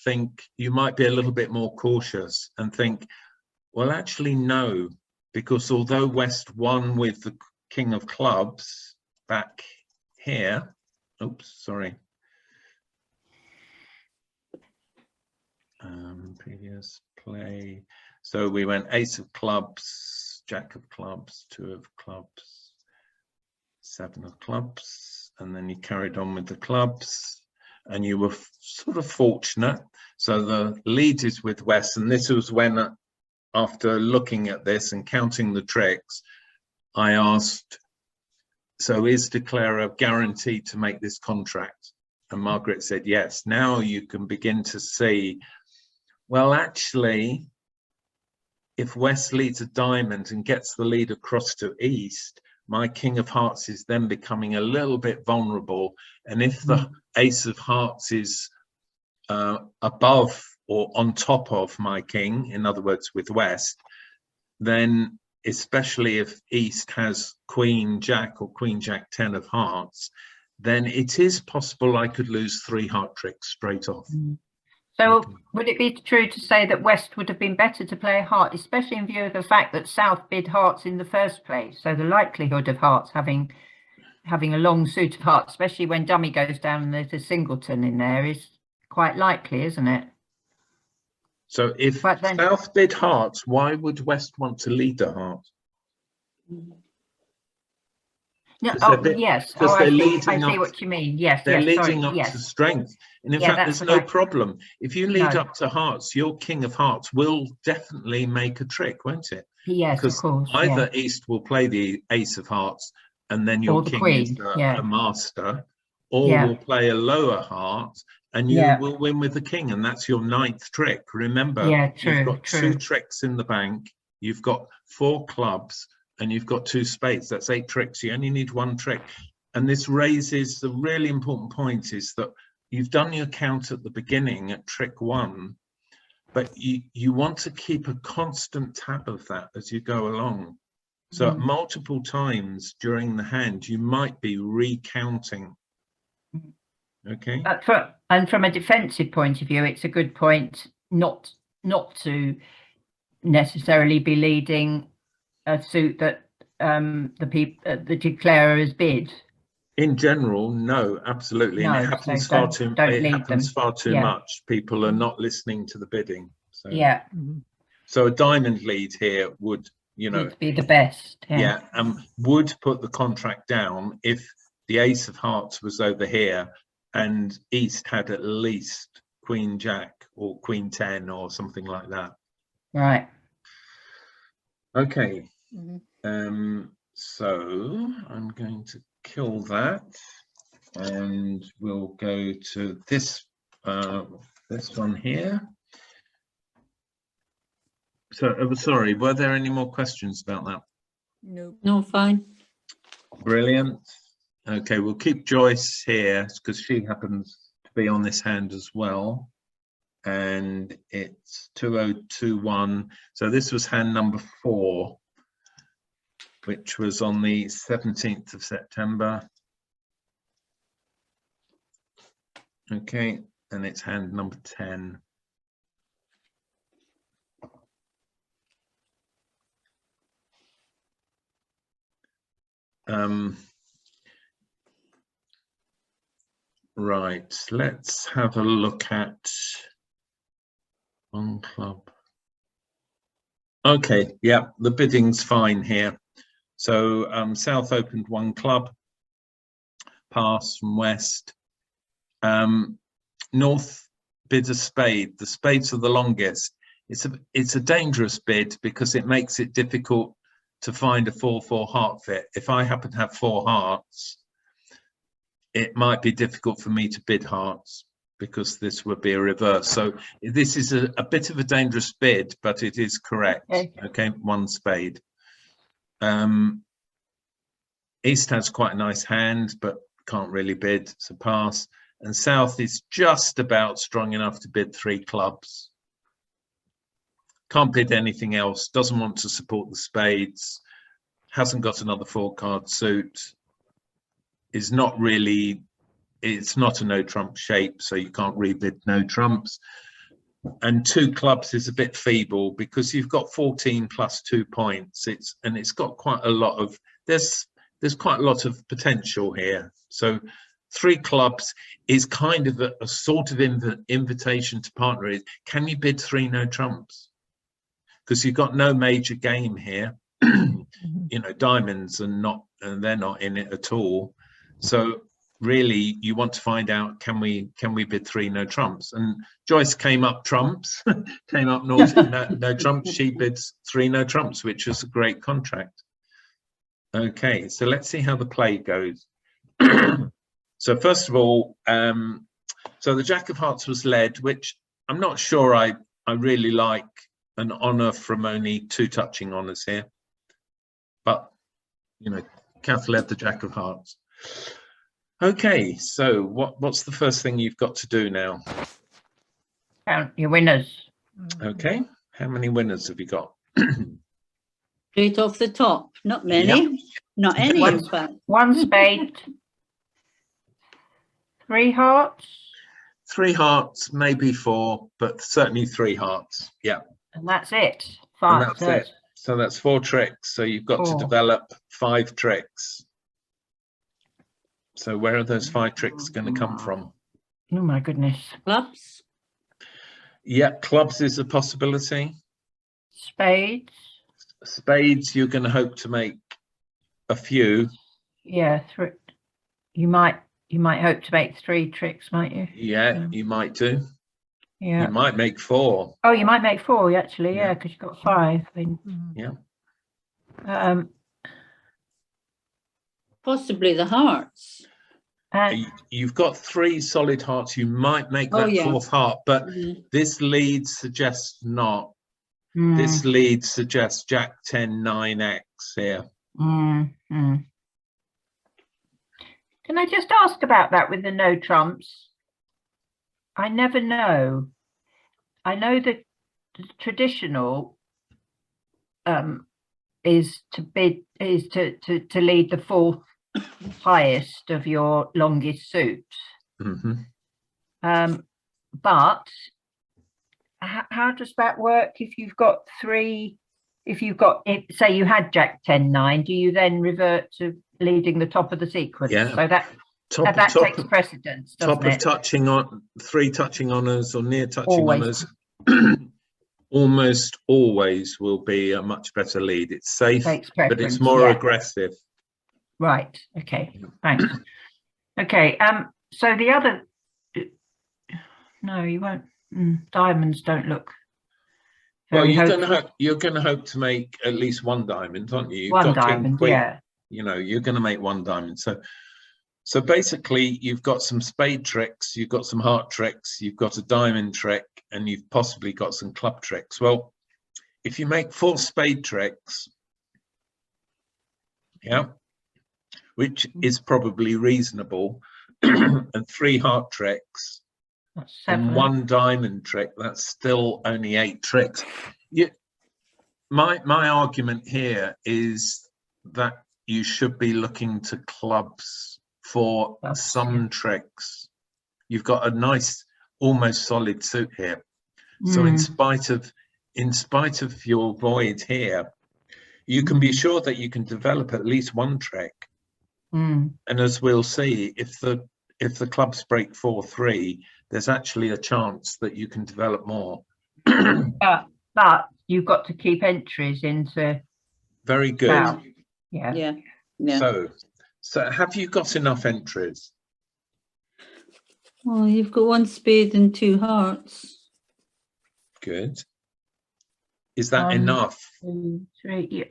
[SPEAKER 2] be a little bit more cautious and think, well, actually, no, because although West won with the king of clubs back here, oops, sorry. Previous play. So we went ace of clubs, jack of clubs, 2 of clubs, 7 of clubs, and then you carried on with the clubs, and you were sort of fortunate. So the lead is with West, and this was when, after looking at this and counting the tricks, I asked, so is Declara guaranteed to make this contract? And Margaret said yes. Now you can begin to see, well, actually, if West leads a diamond and gets the lead across to East, my king of hearts is then becoming a little bit vulnerable. And if the ace of hearts is above or on top of my king, in other words, with West, then especially if East has Queen Jack or Queen Jack 10 of hearts, then it is possible I could lose 3 heart tricks straight off.
[SPEAKER 4] So
[SPEAKER 2] Okay.
[SPEAKER 4] would it be true to say that West would have been better to play a heart, especially in view of the fact that South bid hearts in the first place? So the likelihood of hearts having a long suit of hearts, especially when dummy goes down and there's a singleton in there, is quite likely, isn't it?
[SPEAKER 2] So if South bid hearts, why would West want to lead a heart?
[SPEAKER 4] No, yes. I see what you mean. Yes,
[SPEAKER 2] they're
[SPEAKER 4] yes,
[SPEAKER 2] leading
[SPEAKER 4] sorry,
[SPEAKER 2] up
[SPEAKER 4] yes.
[SPEAKER 2] to strength. And in
[SPEAKER 4] Yeah,
[SPEAKER 2] fact, there's
[SPEAKER 4] that's
[SPEAKER 2] no
[SPEAKER 4] what
[SPEAKER 2] problem. If you lead
[SPEAKER 4] No.
[SPEAKER 2] up to hearts, your king of hearts will definitely make a trick, won't it?
[SPEAKER 4] Yes,
[SPEAKER 2] Because
[SPEAKER 4] of course.
[SPEAKER 2] either East will play the ace of hearts and then your
[SPEAKER 4] Or the
[SPEAKER 2] king
[SPEAKER 4] queen,
[SPEAKER 2] is
[SPEAKER 4] yeah.
[SPEAKER 2] a master, or
[SPEAKER 4] Yeah.
[SPEAKER 2] will play a lower heart and you will win with the king, and that's your 9th trick. Remember, you've got 2 tricks in the bank, you've got 4 clubs, and you've got 2 spades. That's 8 tricks. You only need 1 trick. And this raises the really important point, is that you've done your count at the beginning at trick 1, but you want to keep a constant tab of that as you go along. So at multiple times during the hand, you might be recounting. Okay.
[SPEAKER 4] And from a defensive point of view, it's a good point not to necessarily be leading a suit that the declarer has bid.
[SPEAKER 2] In general, no, absolutely.
[SPEAKER 4] No,
[SPEAKER 2] and it happens
[SPEAKER 4] so
[SPEAKER 2] far too
[SPEAKER 4] Yeah.
[SPEAKER 2] much. People are not listening to the bidding. So
[SPEAKER 4] Yeah.
[SPEAKER 2] So a diamond lead here would,
[SPEAKER 4] Would be the best.
[SPEAKER 2] Yeah, would put the contract down if the ace of hearts was over here and East had at least Queen Jack or Queen 10 or something like that.
[SPEAKER 4] Right.
[SPEAKER 2] Okay. So I'm going to kill that, and we'll go to this one here. So sorry, were there any more questions about that?
[SPEAKER 1] No, fine.
[SPEAKER 2] Brilliant. Okay, we'll keep Joyce here because she happens to be on this hand as well. And it's 2021. So this was hand number 4, which was on the 17th of September. Okay, and it's hand number 10. Right, let's have a look at one club. Okay, yeah, the bidding's fine here. So South opened 1 club, pass from West. North bid a spade. The spades are the longest. It's a dangerous bid because it makes it difficult to find a 4-4 heart fit. If I happen to have 4 hearts, it might be difficult for me to bid hearts because this would be a reverse. So this is a bit of a dangerous bid, but it is correct. Okay, 1 spade. East has quite a nice hand, but can't really bid, so pass. And South is just about strong enough to bid 3 clubs. Can't bid anything else, doesn't want to support the spades, hasn't got another 4-card suit, is not really, it's not a no trump shape, so you can't rebid no trumps. And 2 clubs is a bit feeble because you've got 14 plus 2 points. It's got quite a lot of, there's quite a lot of potential here. So 3 clubs is kind of a sort of invitation to partner. Can you bid 3 no trumps? Because you've got no major game here. Diamonds and they're not in it at all. So really you want to find out, can we bid 3 no trumps? And Joyce came up trumps, came up no trumps. She bids 3 no trumps, which is a great contract. Okay, so let's see how the play goes. So first of all, so the Jack of Hearts was led, which I'm not sure I really like an honor from only 2 touching honors here. But, Kath led the Jack of Hearts. Okay, so what's the first thing you've got to do now?
[SPEAKER 4] Count your winners.
[SPEAKER 2] Okay, how many winners have you got?
[SPEAKER 1] Straight off the top. Not many. Not any, in fact.
[SPEAKER 4] 1 spade, 3 hearts,
[SPEAKER 2] 3 hearts, maybe 4, but certainly 3 hearts. Yeah.
[SPEAKER 4] and that's it.
[SPEAKER 2] And
[SPEAKER 4] 5.
[SPEAKER 2] that's it. So that's 4 tricks. So you've got to
[SPEAKER 4] 4.
[SPEAKER 2] develop 5 tricks. So where are those 5 tricks going to come from?
[SPEAKER 4] Oh my goodness.
[SPEAKER 1] Clubs.
[SPEAKER 2] Yeah, clubs is a possibility.
[SPEAKER 4] Spades.
[SPEAKER 2] Spades, you're going to hope to make a few.
[SPEAKER 4] Yeah, 3. You might hope to make 3 tricks, might you?
[SPEAKER 2] Yeah, you might do.
[SPEAKER 4] Yeah.
[SPEAKER 2] You might make 4.
[SPEAKER 4] Oh, you might make 4 actually.
[SPEAKER 2] Yeah.
[SPEAKER 4] Yeah, because you've got 5.
[SPEAKER 2] Yeah.
[SPEAKER 1] Possibly the hearts.
[SPEAKER 2] You've got 3 solid hearts. You might make
[SPEAKER 1] Oh,
[SPEAKER 2] that
[SPEAKER 1] yeah.
[SPEAKER 2] 4th heart, but
[SPEAKER 1] Mhm.
[SPEAKER 2] this lead suggests not. This lead suggests Jack 10 9x here.
[SPEAKER 4] Can I just ask about that with the no trumps? I never know. I know that the traditional is to lead the 4th highest of your longest suit. But how does that work if you've got 3? If say you had Jack 10 9, do you then revert to leading the top of the sequence?
[SPEAKER 2] Yeah.
[SPEAKER 4] So that takes precedence, doesn't it?
[SPEAKER 2] Touching on 3 touching honours or near touching
[SPEAKER 4] Always.
[SPEAKER 2] honours almost always will be a much better lead. It's safe,
[SPEAKER 4] Takes
[SPEAKER 2] but
[SPEAKER 4] preference,
[SPEAKER 2] it's more
[SPEAKER 4] yeah.
[SPEAKER 2] aggressive.
[SPEAKER 4] Right. Okay. Thanks. Okay. So the other. No, you won't. Diamonds don't look.
[SPEAKER 2] Well,
[SPEAKER 4] very
[SPEAKER 2] you're going to hope to make at least 1 diamond, aren't you? You've
[SPEAKER 4] 1
[SPEAKER 2] got king,
[SPEAKER 4] diamond,
[SPEAKER 2] queen.
[SPEAKER 4] yeah.
[SPEAKER 2] You know, you're going to make 1 diamond. So basically, you've got some spade tricks, you've got some heart tricks, you've got a diamond trick, and you've possibly got some club tricks. Well, if you make 4 spade tricks, yeah, which is probably reasonable, and 3 heart tricks,
[SPEAKER 4] That's 7.
[SPEAKER 2] and 1 diamond trick, that's still only 8 tricks. My argument here is that you should be looking to clubs for some tricks. You've got a nice, almost solid suit here. So in spite of your void here, you can be sure that you can develop at least 1 trick. And as we'll see, if the clubs break 4-3, there's actually a chance that you can develop more.
[SPEAKER 4] But you've got to keep entries into.
[SPEAKER 2] Very good.
[SPEAKER 4] Wow. Yeah.
[SPEAKER 2] So have you got enough entries?
[SPEAKER 1] Well, you've got 1 spade and 2 hearts.
[SPEAKER 2] Good. Is that enough?
[SPEAKER 4] 2, 3.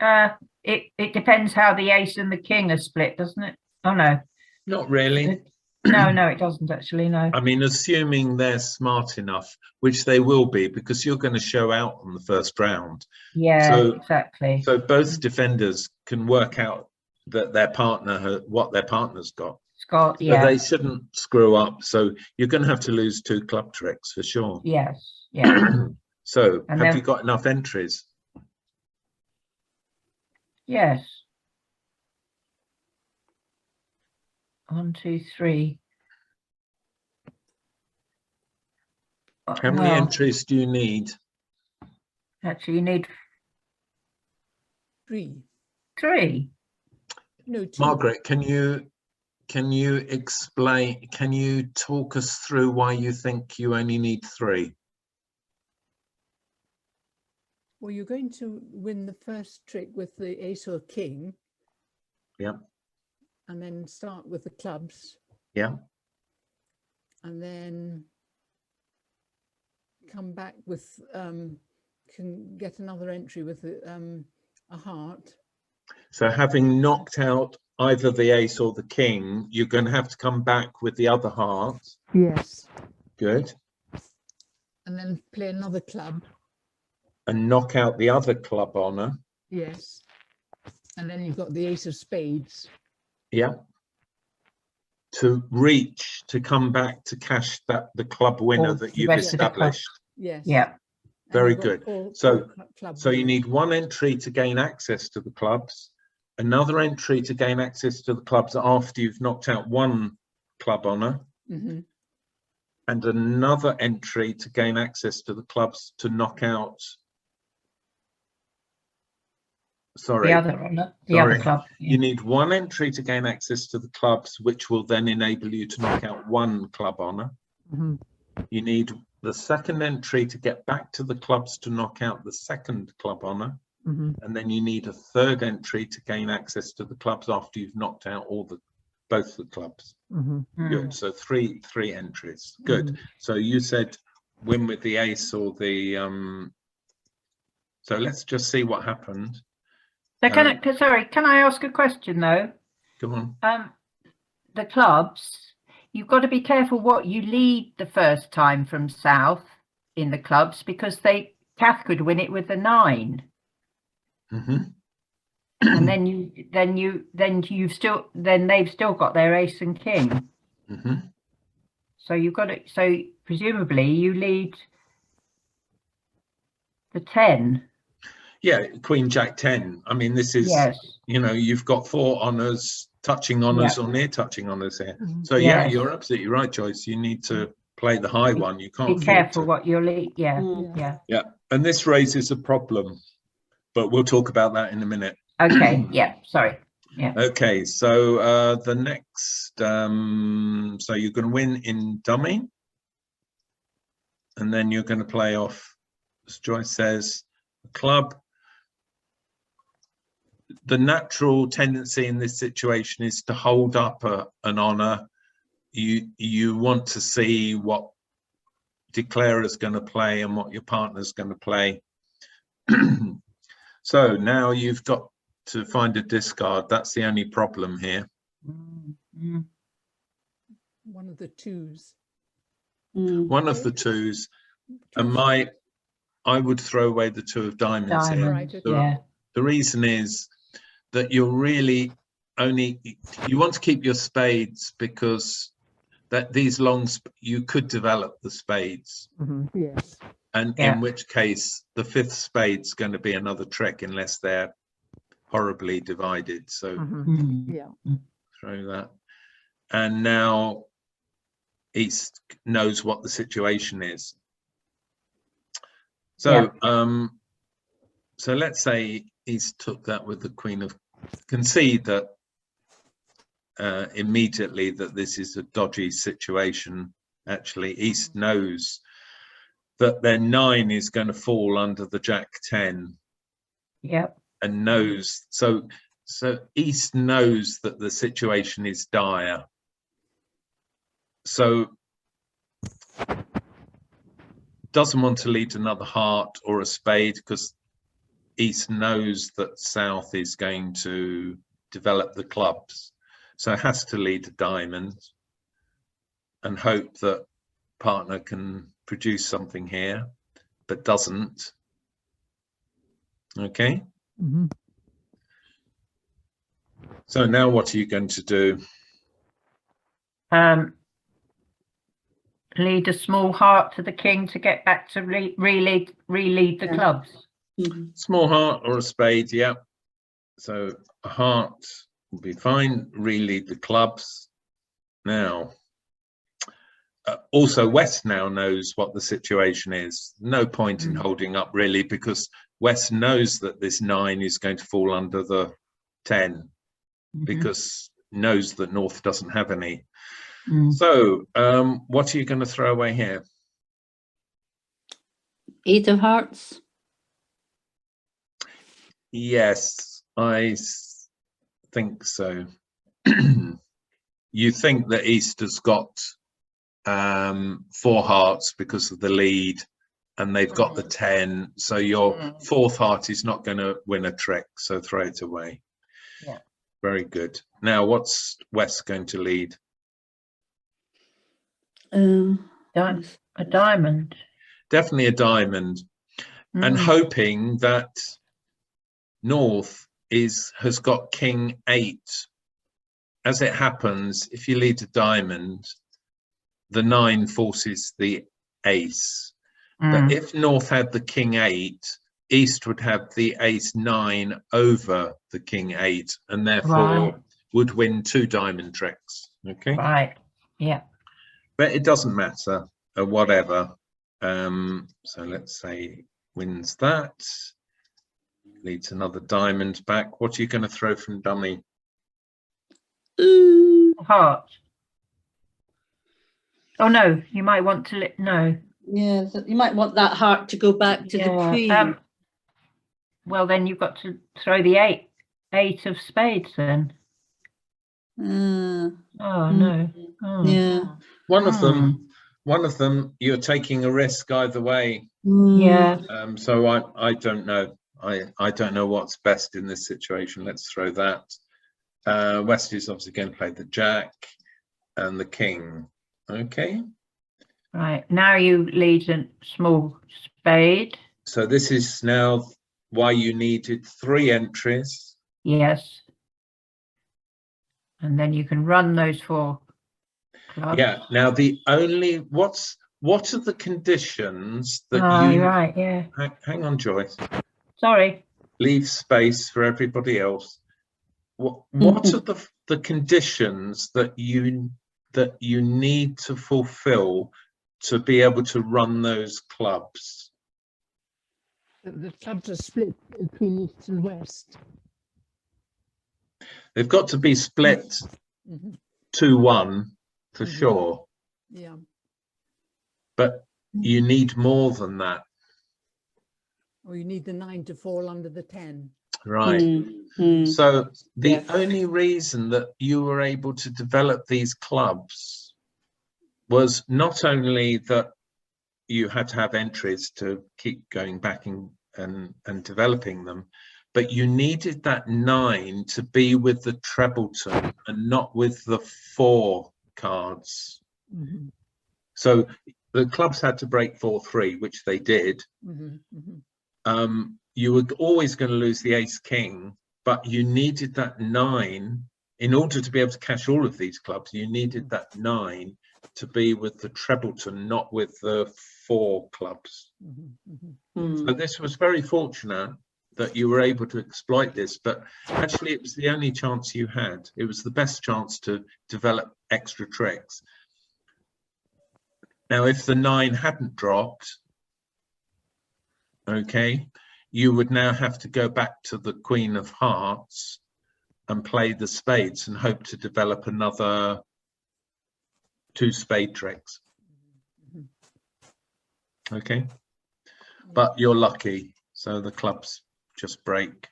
[SPEAKER 4] It depends how the ace and the king are split, doesn't it? Oh no.
[SPEAKER 2] Not really.
[SPEAKER 4] No, it doesn't actually. No.
[SPEAKER 2] I mean, assuming they're smart enough, which they will be, because you're going to show out on the first round.
[SPEAKER 4] Yeah, exactly.
[SPEAKER 2] So both defenders can work out that what their partner's got.
[SPEAKER 4] Scott,
[SPEAKER 2] So they shouldn't screw up. So you're going to have to lose 2 club tricks for sure.
[SPEAKER 4] Yes. Yeah.
[SPEAKER 2] So
[SPEAKER 4] And
[SPEAKER 2] have
[SPEAKER 4] then-
[SPEAKER 2] you got enough entries?
[SPEAKER 4] Yes. 1, 2, 3.
[SPEAKER 2] How many entries do you need?
[SPEAKER 4] Actually, you need
[SPEAKER 3] 3.
[SPEAKER 4] 3.
[SPEAKER 3] No, 2.
[SPEAKER 2] Margaret, can you explain? Can you talk us through why you think you only need 3?
[SPEAKER 3] Well, you're going to win the first trick with the ace or king.
[SPEAKER 2] Yeah.
[SPEAKER 3] And then start with the clubs.
[SPEAKER 2] Yeah.
[SPEAKER 3] And then come back with, can get another entry with a heart.
[SPEAKER 2] So having knocked out either the ace or the king, you're going to have to come back with the other heart.
[SPEAKER 3] Yes.
[SPEAKER 2] Good.
[SPEAKER 3] And then play another club.
[SPEAKER 2] And knock out the other club honor.
[SPEAKER 3] Yes. And then you've got the ace of spades.
[SPEAKER 2] Yeah. To reach, to come back to cash the club winner
[SPEAKER 4] Or
[SPEAKER 2] that
[SPEAKER 4] the
[SPEAKER 2] you've
[SPEAKER 4] rest of the club.
[SPEAKER 2] established.
[SPEAKER 3] Yes.
[SPEAKER 4] Yeah.
[SPEAKER 2] Very
[SPEAKER 3] you've got
[SPEAKER 2] good.
[SPEAKER 3] four
[SPEAKER 2] So
[SPEAKER 3] clubs.
[SPEAKER 2] you need one entry to gain access to the clubs, another entry to gain access to the clubs after you've knocked out one club honour,
[SPEAKER 3] Mhm.
[SPEAKER 2] and another entry to gain access to the clubs to knock out. Sorry,
[SPEAKER 4] The other honour, the other
[SPEAKER 2] sorry.
[SPEAKER 4] club.
[SPEAKER 2] You need one entry to gain access to the clubs, which will then enable you to knock out one club honour.
[SPEAKER 3] Mhm.
[SPEAKER 2] You need the second entry to get back to the clubs to knock out the second club honour.
[SPEAKER 3] Mhm.
[SPEAKER 2] And then you need a third entry to gain access to the clubs after you've knocked out both the clubs.
[SPEAKER 3] Mhm.
[SPEAKER 2] Good. So three entries. Good. So you said win with the ace or the so let's just see what happened.
[SPEAKER 4] So can I ask a question though?
[SPEAKER 2] Come on.
[SPEAKER 4] The clubs, you've got to be careful what you lead the first time from south in the clubs, because Kath could win it with the 9.
[SPEAKER 2] Mm-hmm.
[SPEAKER 4] And then they've still got their ace and king.
[SPEAKER 2] Mm-hmm.
[SPEAKER 4] So you've got it. So presumably you lead the 10.
[SPEAKER 2] Yeah, Queen Jack 10. I mean, this is,
[SPEAKER 4] Yes.
[SPEAKER 2] you know, you've got 4 honours, touching honours or near touching honours here. So yeah,
[SPEAKER 4] Yes.
[SPEAKER 2] you're absolutely right, Joyce. You need to play the high one. You can't
[SPEAKER 4] Be careful what you lead. Yeah.
[SPEAKER 1] Mm.
[SPEAKER 4] Yeah.
[SPEAKER 2] And this raises a problem, but we'll talk about that in a minute.
[SPEAKER 4] Okay. Yeah. Sorry. Yeah.
[SPEAKER 2] Okay, so the next, so you're going to win in dummy, and then you're going to play off, as Joyce says, a club. The natural tendency in this situation is to hold up an honour. You want to see what declarer's going to play and what your partner's going to play. So now you've got to find a discard. That's the only problem here.
[SPEAKER 3] One of the 2s.
[SPEAKER 2] One of the 2s, and I would throw away the 2 of diamonds here.
[SPEAKER 3] Right, okay.
[SPEAKER 4] Yeah.
[SPEAKER 2] The reason is that you're really you want to keep your spades, because that these you could develop the spades.
[SPEAKER 3] Yes.
[SPEAKER 2] And in which case the 5th spade's going to be another trick unless they're horribly divided. So
[SPEAKER 3] Yeah.
[SPEAKER 2] throw that. And now East knows what the situation is. So so let's say East took that with the Queen of, concede that immediately that this is a dodgy situation. Actually, East knows that their 9 is going to fall under the Jack 10.
[SPEAKER 4] Yep.
[SPEAKER 2] And knows, so East knows that the situation is dire. So doesn't want to lead another heart or a spade, because East knows that South is going to develop the clubs. So it has to lead a diamond and hope that partner can produce something here, but doesn't. Okay. So now what are you going to do?
[SPEAKER 4] Lead a small heart to the king to get back to re-lead the clubs.
[SPEAKER 2] Small heart or a spade, yeah. So a heart will be fine. Re-lead the clubs. Now, also West now knows what the situation is. No point in holding up really, because West knows that this 9 is going to fall under the 10, because knows that North doesn't have any. So what are you going to throw away here?
[SPEAKER 1] 8 of hearts.
[SPEAKER 2] Yes, I think so. You think that East has got 4 hearts because of the lead, and they've got the 10, so your 4th heart is not going to win a trick, so throw it away.
[SPEAKER 4] Yeah.
[SPEAKER 2] Very good. Now what's West going to lead?
[SPEAKER 4] A diamond.
[SPEAKER 2] Definitely a diamond. And hoping that North has got King 8. As it happens, if you lead a diamond, the 9 forces the ace, that if North had the king 8, East would have the ace 9 over the king 8, and therefore would win 2 diamond tricks. Okay.
[SPEAKER 4] Right. Yeah.
[SPEAKER 2] But it doesn't matter, whatever. So let's say wins that. Leads another diamond back. What are you going to throw from dummy?
[SPEAKER 4] Heart. Oh no, you might want to no.
[SPEAKER 1] Yeah, you might want that heart to go back to the queen.
[SPEAKER 4] Well, then you've got to throw the 8 of spades then. Oh no. Oh.
[SPEAKER 1] Yeah.
[SPEAKER 2] One of them, you're taking a risk either way.
[SPEAKER 4] Yeah.
[SPEAKER 2] So I don't know. I don't know what's best in this situation. Let's throw that. West is obviously going to play the jack and the king. Okay.
[SPEAKER 4] Right. Now you lead a small spade.
[SPEAKER 2] So this is now why you needed 3 entries.
[SPEAKER 4] Yes. And then you can run those 4 clubs.
[SPEAKER 2] Yeah. Now the only what are the conditions that you
[SPEAKER 4] right, yeah.
[SPEAKER 2] Hang on, Joyce.
[SPEAKER 4] Sorry.
[SPEAKER 2] Leave space for everybody else. What are the conditions that you need to fulfill to be able to run those clubs?
[SPEAKER 3] The clubs are split between East and West.
[SPEAKER 2] They've got to be split 2-1 for sure.
[SPEAKER 3] Yeah.
[SPEAKER 2] But you need more than that.
[SPEAKER 3] Or you need the 9 to fall under the 10.
[SPEAKER 2] Right. So the only reason that you were able to develop these clubs was not only that you had to have entries to keep going back and developing them, but you needed that 9 to be with the trebleton and not with the 4 cards. So the clubs had to break 4-3, which they did. You were always going to lose the ace king, but you needed that 9 in order to be able to cash all of these clubs. You needed that 9 to be with the trebleton, not with the 4 clubs. So this was very fortunate that you were able to exploit this, but actually it was the only chance you had. It was the best chance to develop extra tricks. Now, if the 9 hadn't dropped, okay, you would now have to go back to the Queen of Hearts and play the spades and hope to develop another 2 spade tricks. Okay, but you're lucky, so the clubs just break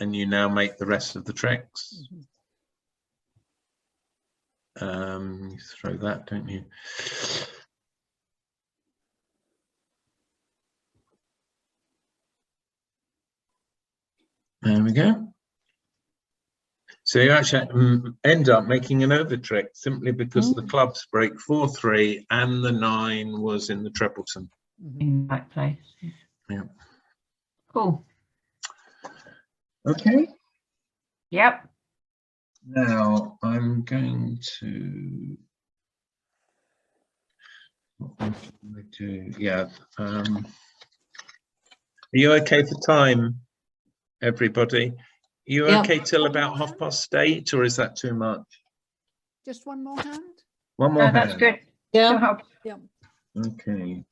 [SPEAKER 2] and you now make the rest of the tricks. You throw that, don't you? There we go. So you actually end up making an over trick simply because the clubs break 4-3 and the 9 was in the trebleton.
[SPEAKER 4] In that place.
[SPEAKER 2] Yeah.
[SPEAKER 4] Cool.
[SPEAKER 2] Okay.
[SPEAKER 4] Yep.
[SPEAKER 2] Now I'm going to. What can I do? Yeah. Are you okay for time, everybody? Are you okay till about 8:30, or is that too much?
[SPEAKER 3] Just one more hand?
[SPEAKER 2] One more hand.
[SPEAKER 4] That's good.
[SPEAKER 1] Yeah.
[SPEAKER 3] Yeah.
[SPEAKER 2] Okay.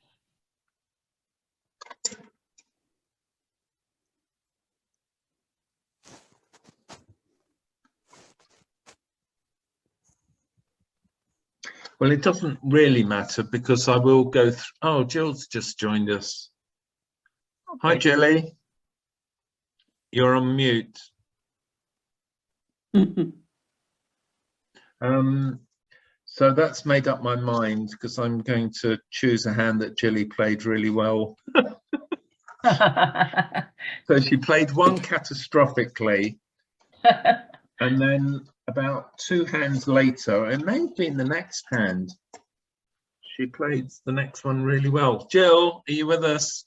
[SPEAKER 2] Well, it doesn't really matter because I will go through. Oh, Jill's just joined us. Okay. Hi, Jilly. You're on mute. So that's made up my mind because I'm going to choose a hand that Jilly played really well. So she played one catastrophically, and then about 2 hands later, it may have been the next hand, she played the next one really well. Jill, are you with us?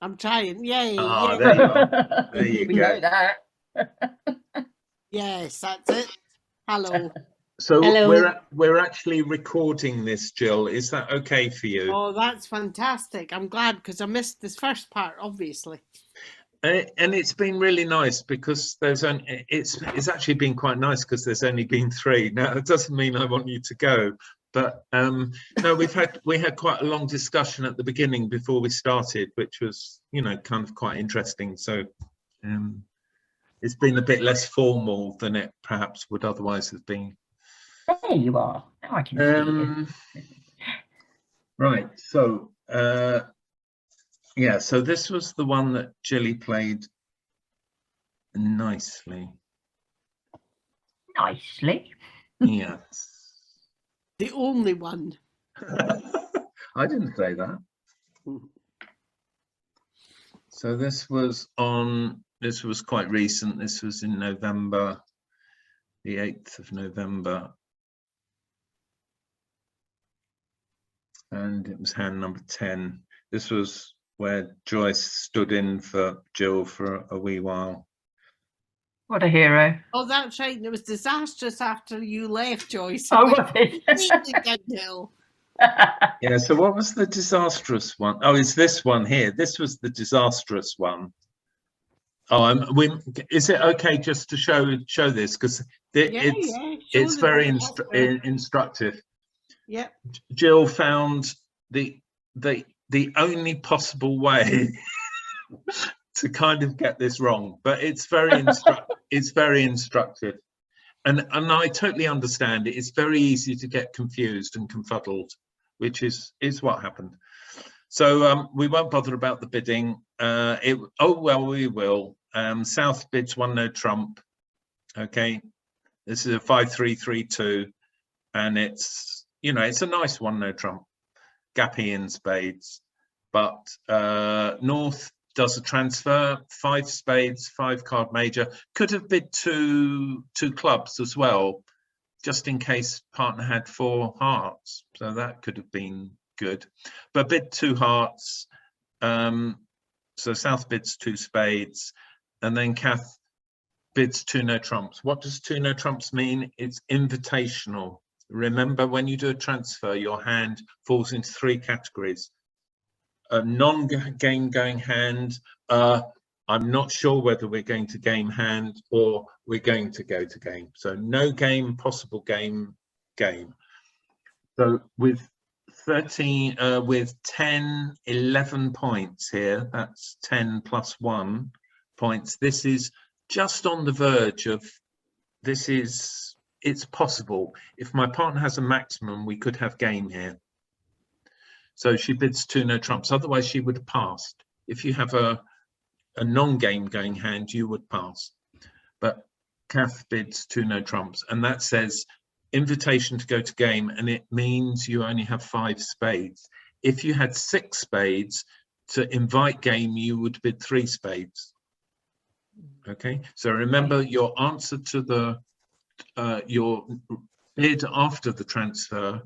[SPEAKER 5] I'm trying. Yay.
[SPEAKER 2] Ah,
[SPEAKER 5] yay.
[SPEAKER 2] there you are. There you
[SPEAKER 4] We
[SPEAKER 2] go.
[SPEAKER 4] know that.
[SPEAKER 5] Yes, that's it. Hello.
[SPEAKER 2] So
[SPEAKER 1] Hello.
[SPEAKER 2] we're actually recording this, Jill. Is that okay for you?
[SPEAKER 5] Oh, that's fantastic. I'm glad because I missed this first part, obviously.
[SPEAKER 2] And it's been really nice because it's actually been quite nice because there's only been 3. Now it doesn't mean I want you to go, but no, we had quite a long discussion at the beginning before we started, which was, you know, kind of quite interesting. So it's been a bit less formal than it perhaps would otherwise have been.
[SPEAKER 4] There you are. Now I can see you.
[SPEAKER 2] Right, so yeah, so this was the one that Jilly played nicely.
[SPEAKER 4] Nicely.
[SPEAKER 2] Yes.
[SPEAKER 5] The only one.
[SPEAKER 2] I didn't say that. So this was quite recent. This was in November, the 8th of November. And it was hand number 10. This was where Joyce stood in for Jill for a wee while.
[SPEAKER 4] What a hero.
[SPEAKER 5] Oh, that's right. And it was disastrous after you left, Joyce.
[SPEAKER 4] Oh, was it?
[SPEAKER 5] Completely downhill.
[SPEAKER 2] Yeah, so what was the disastrous one? Oh, it's this one here. This was the disastrous one. Oh, is it okay just to show this? Because it's very instructive.
[SPEAKER 5] Yep.
[SPEAKER 2] Jill found the only possible way to kind of get this wrong, but it's very instructive, and I totally understand it. It's very easy to get confused and confuddled, which is what happened. So we won't bother about the bidding. We will. South bids 1 no trump. Okay, this is a 5-3-3-2, and it's, you know, it's a nice 1 no trump, gappy in spades, but North does a transfer, 5 spades, 5 card major. Could have bid two clubs as well, just in case partner had 4 hearts. So that could have been good, but bid 2 hearts. So South bids 2 spades, and then Kath bids 2 no trumps. What does 2 no trumps mean? It's invitational. Remember, when you do a transfer, your hand falls into 3 categories. A non-game going hand, I'm not sure whether we're going to game hand or we're going to go to game. So no game, possible game, game. So with 10, 11 points here, that's 10 plus 1 points. This is just on the verge of, it's possible. If my partner has a maximum, we could have game here. So she bids 2 no trumps, otherwise she would have passed. If you have a non-game going hand, you would pass. But Kath bids 2 no trumps, and that says invitation to go to game, and it means you only have 5 spades. If you had 6 spades to invite game, you would bid 3 spades. Okay, so remember your answer to the your bid after the transfer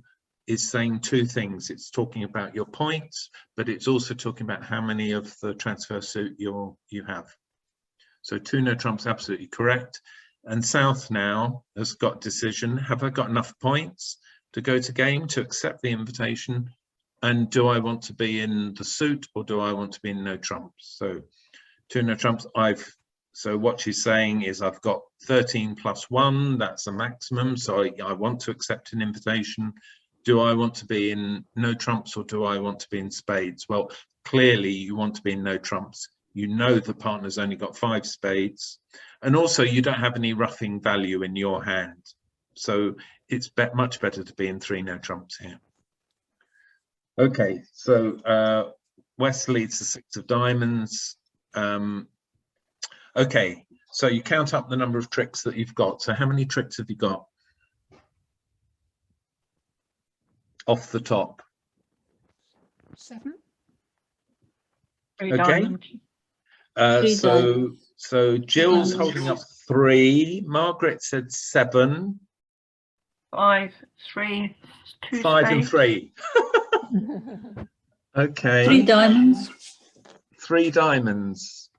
[SPEAKER 2] is saying 2 things. It's talking about your points, but it's also talking about how many of the transfer suit you have. So 2 no trumps, absolutely correct. And South now has got decision. Have I got enough points to go to game to accept the invitation? And do I want to be in the suit, or do I want to be in no trumps? So 2 no trumps. So what she's saying is I've got 13 plus 1, that's a maximum. So I want to accept an invitation. Do I want to be in no trumps, or do I want to be in spades? Well, clearly you want to be in no trumps. You know the partner's only got 5 spades, and also you don't have any roughing value in your hand. So it's much better to be in 3 no trumps here. Okay, so West leads the 6 of diamonds. Okay, so you count up the number of tricks that you've got. So how many tricks have you got? Off the top.
[SPEAKER 3] 7.
[SPEAKER 2] Okay. So Jill's holding up 3. Margaret said 7.
[SPEAKER 4] 5, 3, 2
[SPEAKER 2] 5
[SPEAKER 4] spades.
[SPEAKER 2] and 3. Okay.
[SPEAKER 1] 3 diamonds.
[SPEAKER 2] 3 diamonds.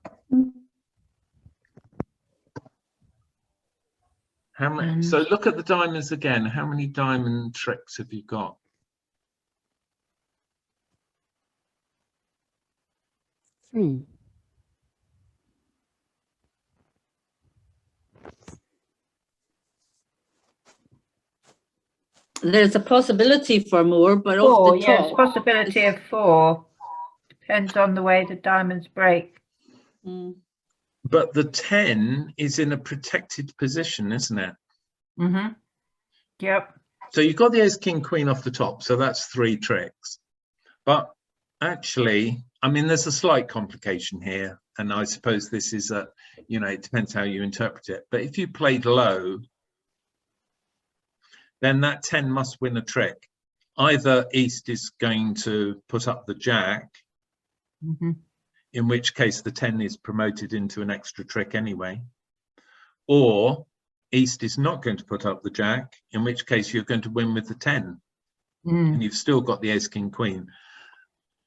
[SPEAKER 2] How many? So look at the diamonds again. How many diamond tricks have you got?
[SPEAKER 3] 3.
[SPEAKER 1] There's a possibility for more, but
[SPEAKER 4] 4,
[SPEAKER 1] off the
[SPEAKER 4] yes,
[SPEAKER 1] top.
[SPEAKER 4] possibility of 4. Depends on the way the diamonds break.
[SPEAKER 1] Mm.
[SPEAKER 2] But the 10 is in a protected position, isn't it?
[SPEAKER 4] Mm-hmm. Yep.
[SPEAKER 2] So you've got the ace, king, queen off the top. So that's 3 tricks. But actually, I mean, there's a slight complication here. And I suppose this is a, you know, it depends how you interpret it. But if you played low, then that 10 must win a trick. Either East is going to put up the jack,
[SPEAKER 4] Mm-hmm.
[SPEAKER 2] in which case the 10 is promoted into an extra trick anyway, or East is not going to put up the jack, in which case you're going to win with the 10, and you've still got the ace, king, queen.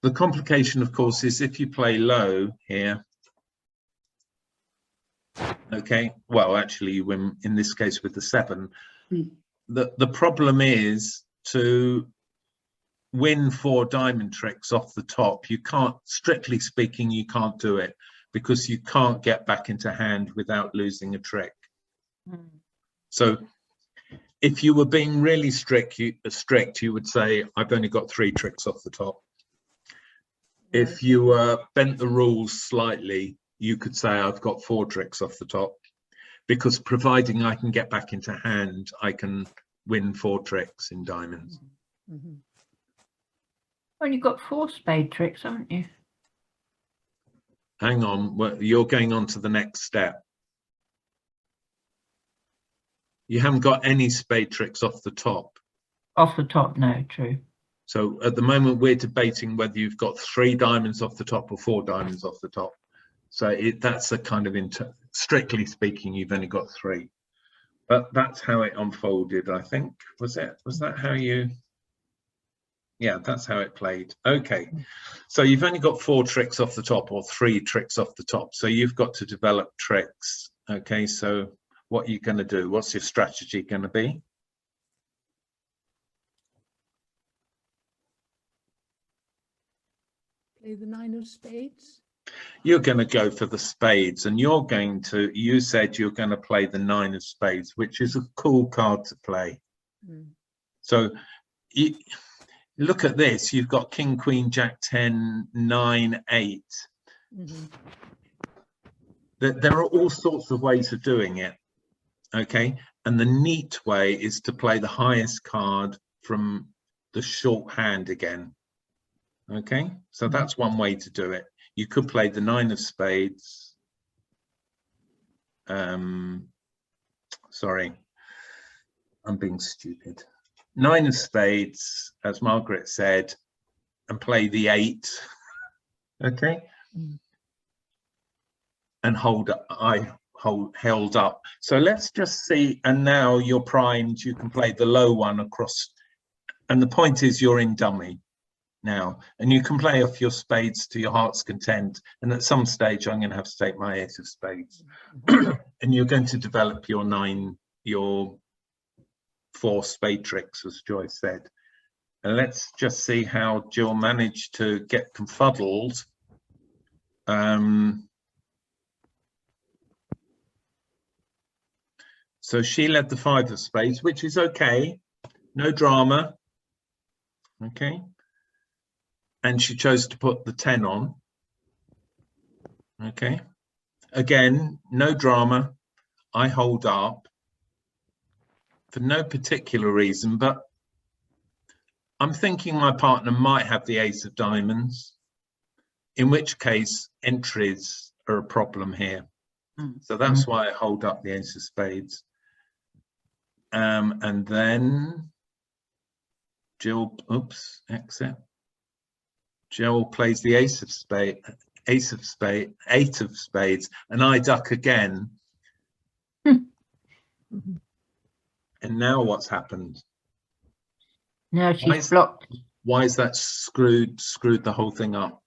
[SPEAKER 2] The complication, of course, is if you play low here, okay, well, actually you win in this case with the 7. The problem is to win 4 diamond tricks off the top. You can't, strictly speaking, you can't do it because you can't get back into hand without losing a trick. So if you were being really strict, you would say, I've only got 3 tricks off the top. If you bent the rules slightly, you could say, I've got 4 tricks off the top, because providing I can get back into hand, I can win 4 tricks in diamonds.
[SPEAKER 3] Mm-hmm.
[SPEAKER 4] Well, you've got 4 spade tricks, haven't you?
[SPEAKER 2] Hang on, well, you're going on to the next step. You haven't got any spade tricks off the top.
[SPEAKER 4] Off the top, no, true.
[SPEAKER 2] So at the moment, we're debating whether you've got 3 diamonds off the top or 4 diamonds off the top. So that's a kind of, strictly speaking, you've only got 3. But that's how it unfolded, I think. Was that how you? Yeah, that's how it played. Okay, so you've only got 4 tricks off the top, or 3 tricks off the top. So you've got to develop tricks. Okay, so what are you going to do? What's your strategy going to be?
[SPEAKER 3] Play the 9 of spades.
[SPEAKER 2] You're going to go for the spades, and you said you're going to play the 9 of spades, which is a cool card to play. So look at this. You've got king, queen, jack, 10, 9, 8. There are all sorts of ways of doing it. Okay, and the neat way is to play the highest card from the short hand again. Okay, so that's one way to do it. You could play the 9 of spades. Sorry, I'm being stupid. 9 of spades, as Margaret said, and play the 8. Okay, and held up. So let's just see. And now you're primed. You can play the low one across. And the point is, you're in dummy now, and you can play off your spades to your heart's content. And at some stage, I'm going to have to take my 8 of spades, and you're going to develop your 4 spade tricks, as Joyce said. And let's just see how Jill managed to get confuddled. So she led the 5 of spades, which is okay, no drama. Okay. And she chose to put the 10 on. Okay. Again, no drama. I hold up for no particular reason, but I'm thinking my partner might have the ace of diamonds, in which case entries are a problem here. So that's why I hold up the ace of spades. And then Jill, oops, exit. Jill plays the ace of spade, 8 of spades, and I duck again. And now what's happened?
[SPEAKER 4] Now she's blocked.
[SPEAKER 2] Why is that screwed the whole thing up?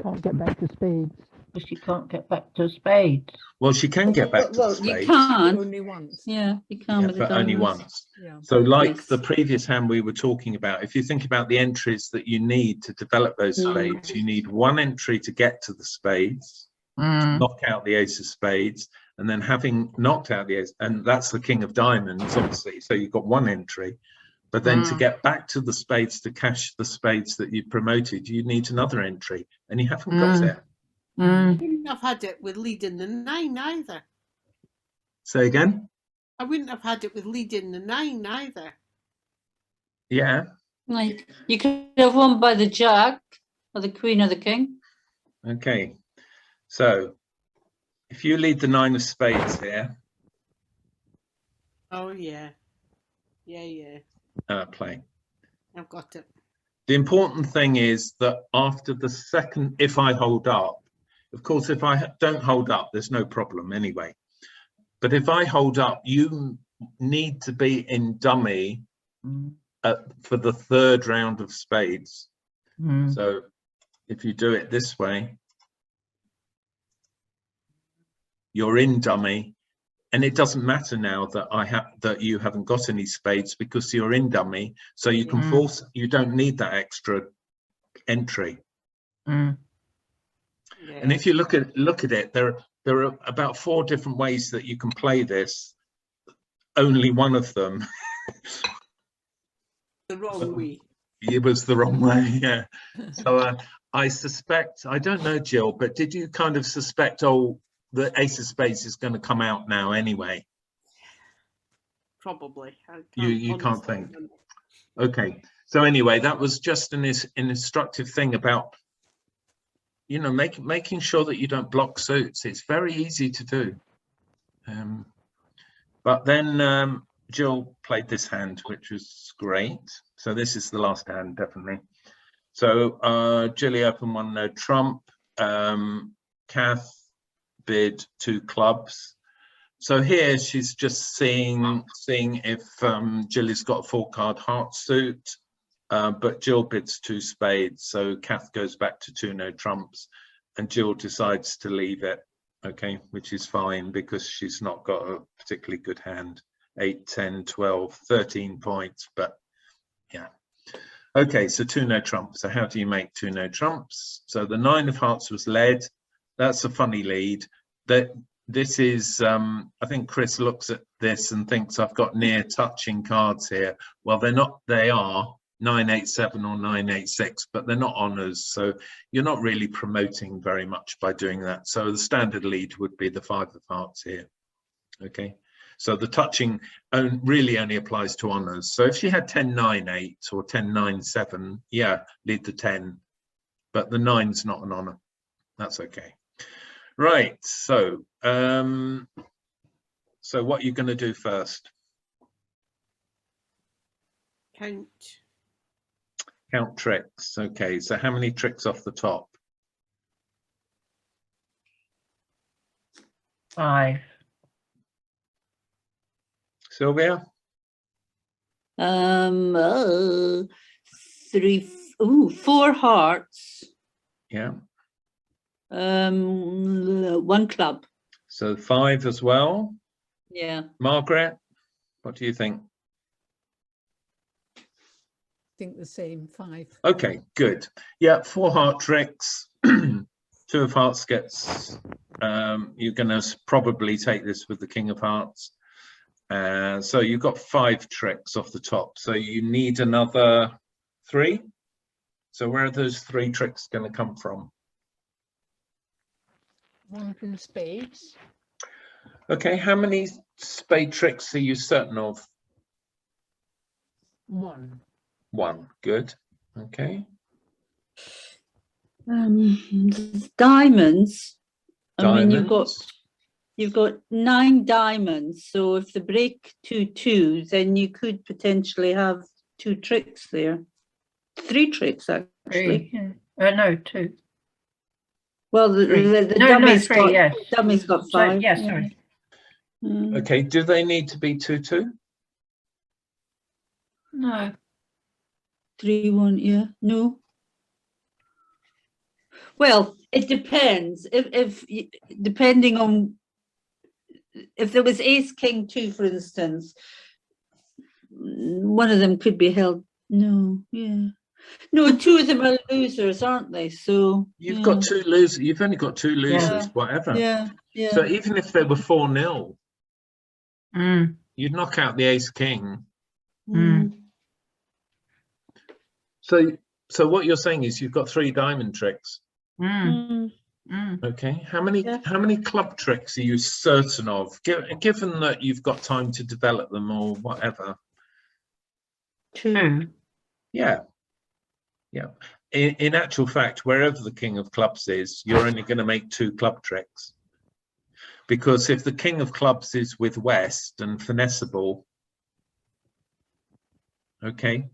[SPEAKER 3] Can't get back to spades.
[SPEAKER 4] But she can't get back to spades.
[SPEAKER 2] Well, she can get back to the
[SPEAKER 1] Well, you
[SPEAKER 2] spades.
[SPEAKER 1] can.
[SPEAKER 3] Only once.
[SPEAKER 1] Yeah, you can
[SPEAKER 2] Yeah,
[SPEAKER 1] with the
[SPEAKER 2] but only
[SPEAKER 1] diamonds.
[SPEAKER 2] once.
[SPEAKER 3] Yeah.
[SPEAKER 2] So like
[SPEAKER 1] Yes.
[SPEAKER 2] the previous hand we were talking about, if you think about the entries that you need to develop those spades, you need one entry to get to the spades, knock out the ace of spades, and then having knocked out the ace, and that's the king of diamonds, obviously. So you've got one entry, but then to get back to the spades, to cash the spades that you promoted, you need another entry, and you haven't got it.
[SPEAKER 5] I wouldn't have had it with leading the 9 either.
[SPEAKER 2] Say again?
[SPEAKER 5] I wouldn't have had it with leading the 9 either.
[SPEAKER 2] Yeah.
[SPEAKER 1] Like you could have won by the jack or the queen or the king.
[SPEAKER 2] Okay. So if you lead the 9 of spades here,
[SPEAKER 5] Oh, yeah. Yeah.
[SPEAKER 2] play.
[SPEAKER 5] I've got it.
[SPEAKER 2] The important thing is that after the second, if I hold up, of course, if I don't hold up, there's no problem anyway. But if I hold up, you need to be in dummy for the third round of spades. So if you do it this way, you're in dummy, and it doesn't matter now that you haven't got any spades because you're in dummy, so you can force, you don't need that extra entry.
[SPEAKER 5] Yeah.
[SPEAKER 2] And if you look at it, there are about 4 different ways that you can play this. Only one of them
[SPEAKER 5] The wrong way.
[SPEAKER 2] it was the wrong way. Yeah. So I suspect, I don't know, Jill, but did you kind of suspect, oh, the ace of spades is going to come out now anyway?
[SPEAKER 5] Probably.
[SPEAKER 2] You can't think. Okay. So anyway, that was just an instructive thing about, you know, making sure that you don't block suits. It's very easy to do. But then Jill played this hand, which was great. So this is the last hand, definitely. So Jilly opened 1 no trump. Kath bid 2 clubs. So here she's just seeing if Jilly's got a 4-card heart suit. But Jill bids 2 spades, so Kath goes back to 2 no trumps, and Jill decides to leave it, okay, which is fine because she's not got a particularly good hand. 8, 10, 12, 13 points, but yeah. Okay, so 2 no trumps. So how do you make 2 no trumps? So the 9 of hearts was led. That's a funny lead. This is, I think Chris looks at this and thinks I've got near touching cards here. Well, they're not, they are 987 or 986, but they're not honors. So you're not really promoting very much by doing that. So the standard lead would be the 5 of hearts here. Okay, so the touching really only applies to honors. So if she had 1098 or 1097, yeah, lead the 10, but the 9's not an honor. That's okay. Right, so so what are you going to do first? Count tricks. Okay, so how many tricks off the top?
[SPEAKER 4] 5.
[SPEAKER 2] Sylvia?
[SPEAKER 1] 4 hearts.
[SPEAKER 2] Yeah.
[SPEAKER 1] 1 club.
[SPEAKER 2] So 5 as well.
[SPEAKER 1] Yeah.
[SPEAKER 2] Margaret, what do you think?
[SPEAKER 3] Think the same, 5.
[SPEAKER 2] Okay, good. Yeah, 4 heart tricks. 2 of hearts gets, you're going to probably take this with the king of hearts. So you've got 5 tricks off the top. So you need another 3. So where are those 3 tricks going to come from?
[SPEAKER 3] 1 from spades.
[SPEAKER 2] Okay, how many spade tricks are you certain of?
[SPEAKER 3] 1.
[SPEAKER 2] 1, good. Okay.
[SPEAKER 1] Diamonds. I mean,
[SPEAKER 2] Diamonds.
[SPEAKER 1] you've got 9 diamonds. So if they break 2 2s, then you could potentially have 2 tricks there. 3 tricks actually.
[SPEAKER 4] 3, yeah. No, 2.
[SPEAKER 1] Well, the
[SPEAKER 4] No,
[SPEAKER 1] dummy's
[SPEAKER 4] 3,
[SPEAKER 1] got
[SPEAKER 4] yes.
[SPEAKER 1] dummy's got 5.
[SPEAKER 4] So, yes, sorry.
[SPEAKER 2] Okay, do they need to be 2 2?
[SPEAKER 4] No.
[SPEAKER 1] 3 1, yeah. No. Well, it depends. Depending on if there was ace king 2, for instance, one of them could be held. No, yeah. No, 2 of them are losers, aren't they? So
[SPEAKER 2] You've got 2 losers. You've only got 2 losers,
[SPEAKER 1] Yeah.
[SPEAKER 2] whatever.
[SPEAKER 1] Yeah,
[SPEAKER 2] So even if they were 4-0,
[SPEAKER 4] Mm.
[SPEAKER 2] you'd knock out the ace king.
[SPEAKER 1] Mm.
[SPEAKER 2] So what you're saying is you've got 3 diamond tricks.
[SPEAKER 4] Mm. Mm.
[SPEAKER 2] Okay. How many
[SPEAKER 1] Yeah.
[SPEAKER 2] club tricks are you certain of? Given that you've got time to develop them or whatever.
[SPEAKER 1] 2.
[SPEAKER 2] Yeah. Yeah. In actual fact, wherever the king of clubs is, you're only going to make 2 club tricks. Because if the king of clubs is with West and finessable, okay,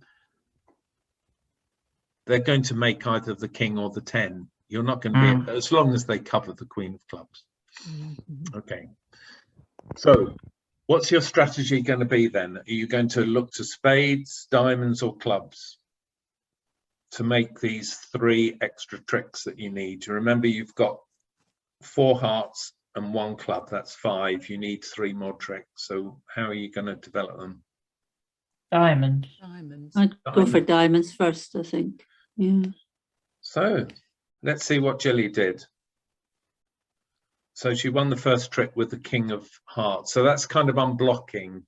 [SPEAKER 2] they're going to make either the king or the 10. You're not going to be, as long as they cover the queen of clubs. Okay. So what's your strategy going to be then? Are you going to look to spades, diamonds, or clubs to make these 3 extra tricks that you need? Remember, you've got 4 hearts and 1 club. That's 5. You need 3 more tricks. So how are you going to develop them?
[SPEAKER 4] Diamond.
[SPEAKER 3] Diamonds.
[SPEAKER 1] I'd go for diamonds first, I think. Yeah.
[SPEAKER 2] So let's see what Jilly did. So she won the first trick with the king of hearts. So that's kind of unblocking.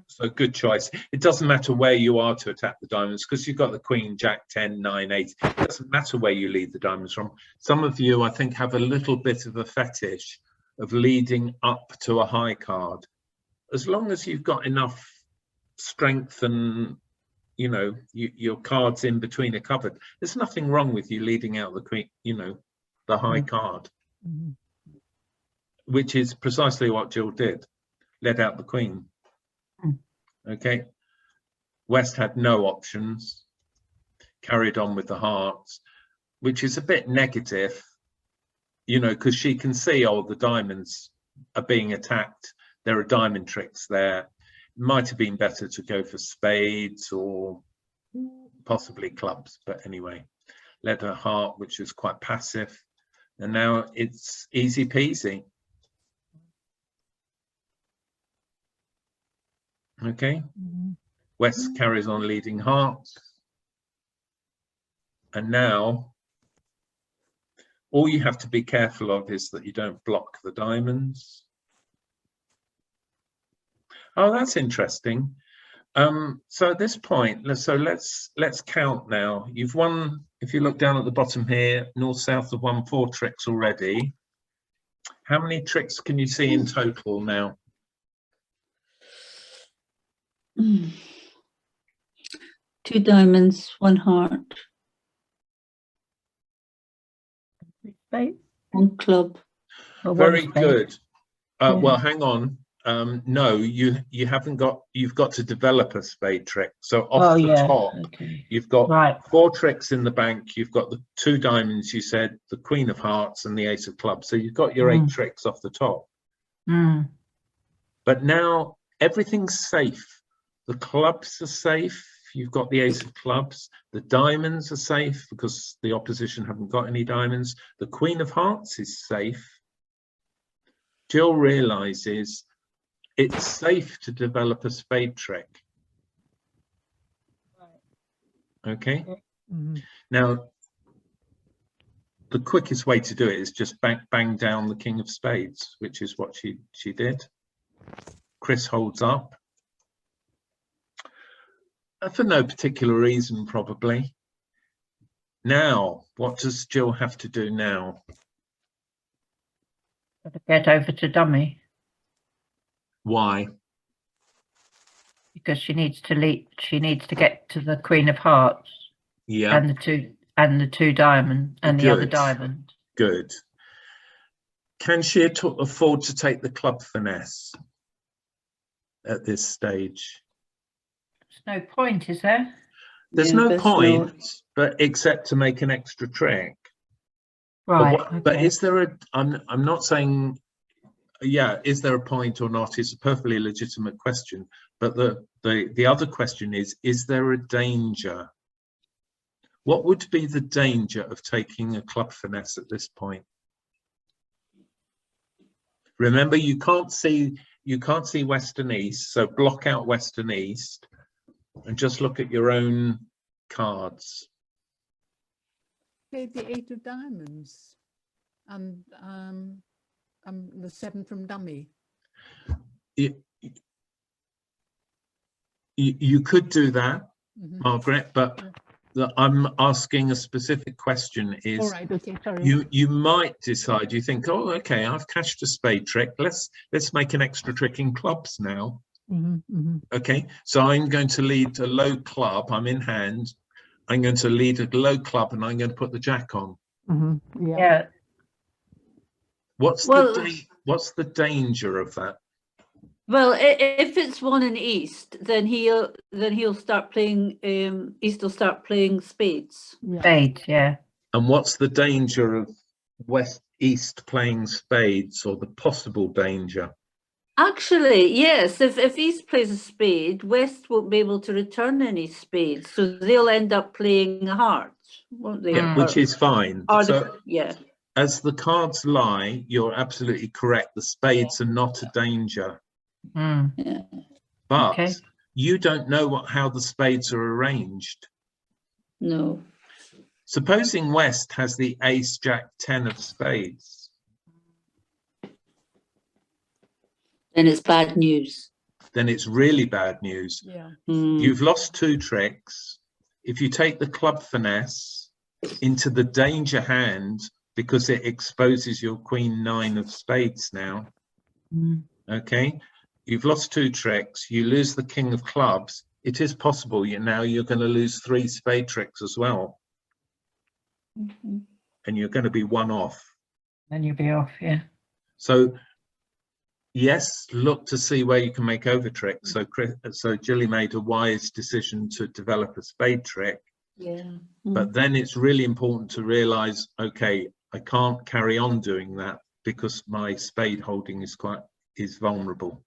[SPEAKER 2] So good choice. It doesn't matter where you are to attack the diamonds because you've got the queen, jack, 10, 9, 8. It doesn't matter where you lead the diamonds from. Some of you, I think, have a little bit of a fetish of leading up to a high card. As long as you've got enough strength and, you know, your cards in between are covered, there's nothing wrong with you leading out the queen, you know, the high card, which is precisely what Jill did, led out the queen. Okay, West had no options, carried on with the hearts, which is a bit negative, you know, because she can see, oh, the diamonds are being attacked. There are diamond tricks there. It might have been better to go for spades or possibly clubs, but anyway, led her heart, which was quite passive, and now it's easy peasy. Okay, West carries on leading hearts, and now all you have to be careful of is that you don't block the diamonds. Oh, that's interesting. So at this point, let's count now. You've won, if you look down at the bottom here, north south have won 4 tricks already. How many tricks can you see in total now?
[SPEAKER 1] 2 diamonds, 1 heart, 1 club.
[SPEAKER 2] Very good. Well, hang on. No, you haven't got. You've got to develop a spade trick. So off the top, you've got 4 tricks in the bank. You've got the 2 diamonds. You said the queen of hearts and the ace of clubs. So you've got your 8 tricks off the top. But now everything's safe. The clubs are safe. You've got the ace of clubs. The diamonds are safe because the opposition haven't got any diamonds. The queen of hearts is safe. Jill realizes it's safe to develop a spade trick. Okay. Now, the quickest way to do it is just bang down the king of spades, which is what she did. Chris holds up. For no particular reason, probably. Now, what does Jill have to do now?
[SPEAKER 4] Get over to dummy.
[SPEAKER 2] Why?
[SPEAKER 4] Because she needs to lead. She needs to get to the queen of hearts.
[SPEAKER 2] Yeah.
[SPEAKER 4] And the 2 diamond and the other diamond.
[SPEAKER 2] Good. Can she afford to take the club finesse at this stage?
[SPEAKER 4] There's no point, is there?
[SPEAKER 2] There's no point, but except to make an extra trick.
[SPEAKER 4] Right.
[SPEAKER 2] But is there a? I'm not saying. Yeah, is there a point or not? It's a perfectly legitimate question. But the other question is there a danger? What would be the danger of taking a club finesse at this point? Remember, you can't see west and east, so block out west and east and just look at your own cards.
[SPEAKER 3] Play the 8 of diamonds and the 7 from dummy.
[SPEAKER 2] You could do that,
[SPEAKER 3] Mhm.
[SPEAKER 2] Margaret, but I'm asking a specific question. Is
[SPEAKER 3] All right, okay, sorry.
[SPEAKER 2] you might decide, you think, oh, okay, I've cashed a spade trick. Let's make an extra trick in clubs now. Okay, so I'm going to lead a low club. I'm in hand. I'm going to lead a low club, and I'm going to put the jack on.
[SPEAKER 4] Yeah.
[SPEAKER 2] What's the danger of that?
[SPEAKER 1] Well, if it's one in east, then he'll start playing. East will start playing spades.
[SPEAKER 4] Spades, yeah.
[SPEAKER 2] And what's the danger of east playing spades, or the possible danger?
[SPEAKER 1] Actually, yes. If east plays a spade, west won't be able to return any spades, so they'll end up playing hearts, won't they?
[SPEAKER 2] Yeah, which is fine.
[SPEAKER 1] Yeah.
[SPEAKER 2] As the cards lie, you're absolutely correct. The spades are not a danger.
[SPEAKER 1] Yeah.
[SPEAKER 2] But
[SPEAKER 4] Okay.
[SPEAKER 2] you don't know how the spades are arranged.
[SPEAKER 1] No.
[SPEAKER 2] Supposing West has the ace, jack, 10 of spades.
[SPEAKER 1] Then it's bad news.
[SPEAKER 2] Then it's really bad news.
[SPEAKER 3] Yeah.
[SPEAKER 2] You've lost 2 tricks. If you take the club finesse into the danger hand, because it exposes your queen 9 of spades now. Okay. You've lost 2 tricks, you lose the king of clubs. It is possible now you're going to lose 3 spade tricks as well. And you're going to be 1 off.
[SPEAKER 4] Then you'll be off, yeah.
[SPEAKER 2] So, yes, look to see where you can make over tricks. So Jilly made a wise decision to develop a spade trick.
[SPEAKER 1] Yeah.
[SPEAKER 2] But then it's really important to realize, okay, I can't carry on doing that because my spade holding is vulnerable.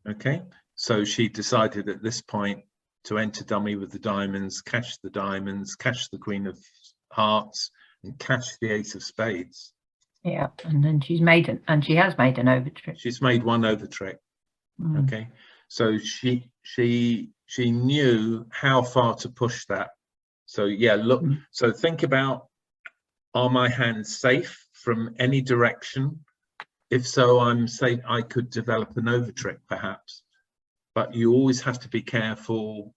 [SPEAKER 2] Okay, so she decided at this point to enter dummy with the diamonds, cash the queen of hearts, and cash the ace of spades.
[SPEAKER 4] Yeah, and then she has made an over trick.
[SPEAKER 2] She's made 1 over trick. Okay, so she knew how far to push that. So yeah, look, so think about, are my hands safe from any direction? If so, I'm safe. I could develop an over trick perhaps, but you always have to be careful,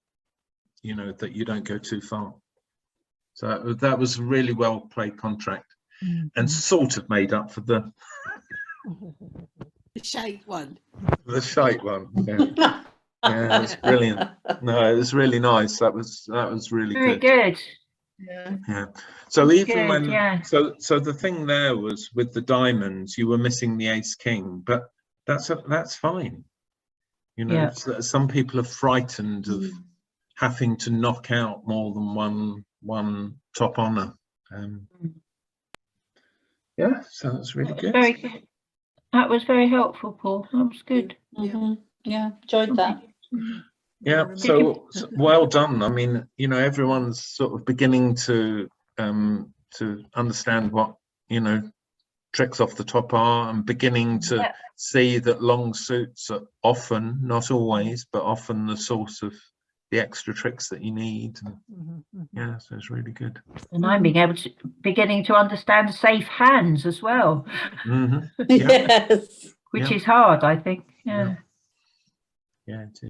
[SPEAKER 2] you know, that you don't go too far. So that was a really well played contract, and sort of made up for the
[SPEAKER 5] shite one.
[SPEAKER 2] shite one. Yeah, yeah, it was brilliant. No, it was really nice. That was really
[SPEAKER 4] Very good.
[SPEAKER 2] Yeah. So even
[SPEAKER 4] Good,
[SPEAKER 2] when
[SPEAKER 4] yeah.
[SPEAKER 2] so the thing there was with the diamonds, you were missing the ace king, but that's fine. You know,
[SPEAKER 4] Yeah.
[SPEAKER 2] some people are frightened of having to knock out more than one top honor. Yeah, so that's really good.
[SPEAKER 4] Very good. That was very helpful, Paul. That was good.
[SPEAKER 1] Yeah, enjoyed that.
[SPEAKER 2] Yeah, so well done. I mean, you know, everyone's sort of beginning to understand what, you know, tricks off the top are, and beginning to see that long suits are often, not always, but often the source of the extra tricks that you need. And, yeah, so it's really good.
[SPEAKER 4] And I'm beginning to understand safe hands as well.
[SPEAKER 1] Yes.
[SPEAKER 4] Which is hard, I think. Yeah.
[SPEAKER 2] Yeah, it is.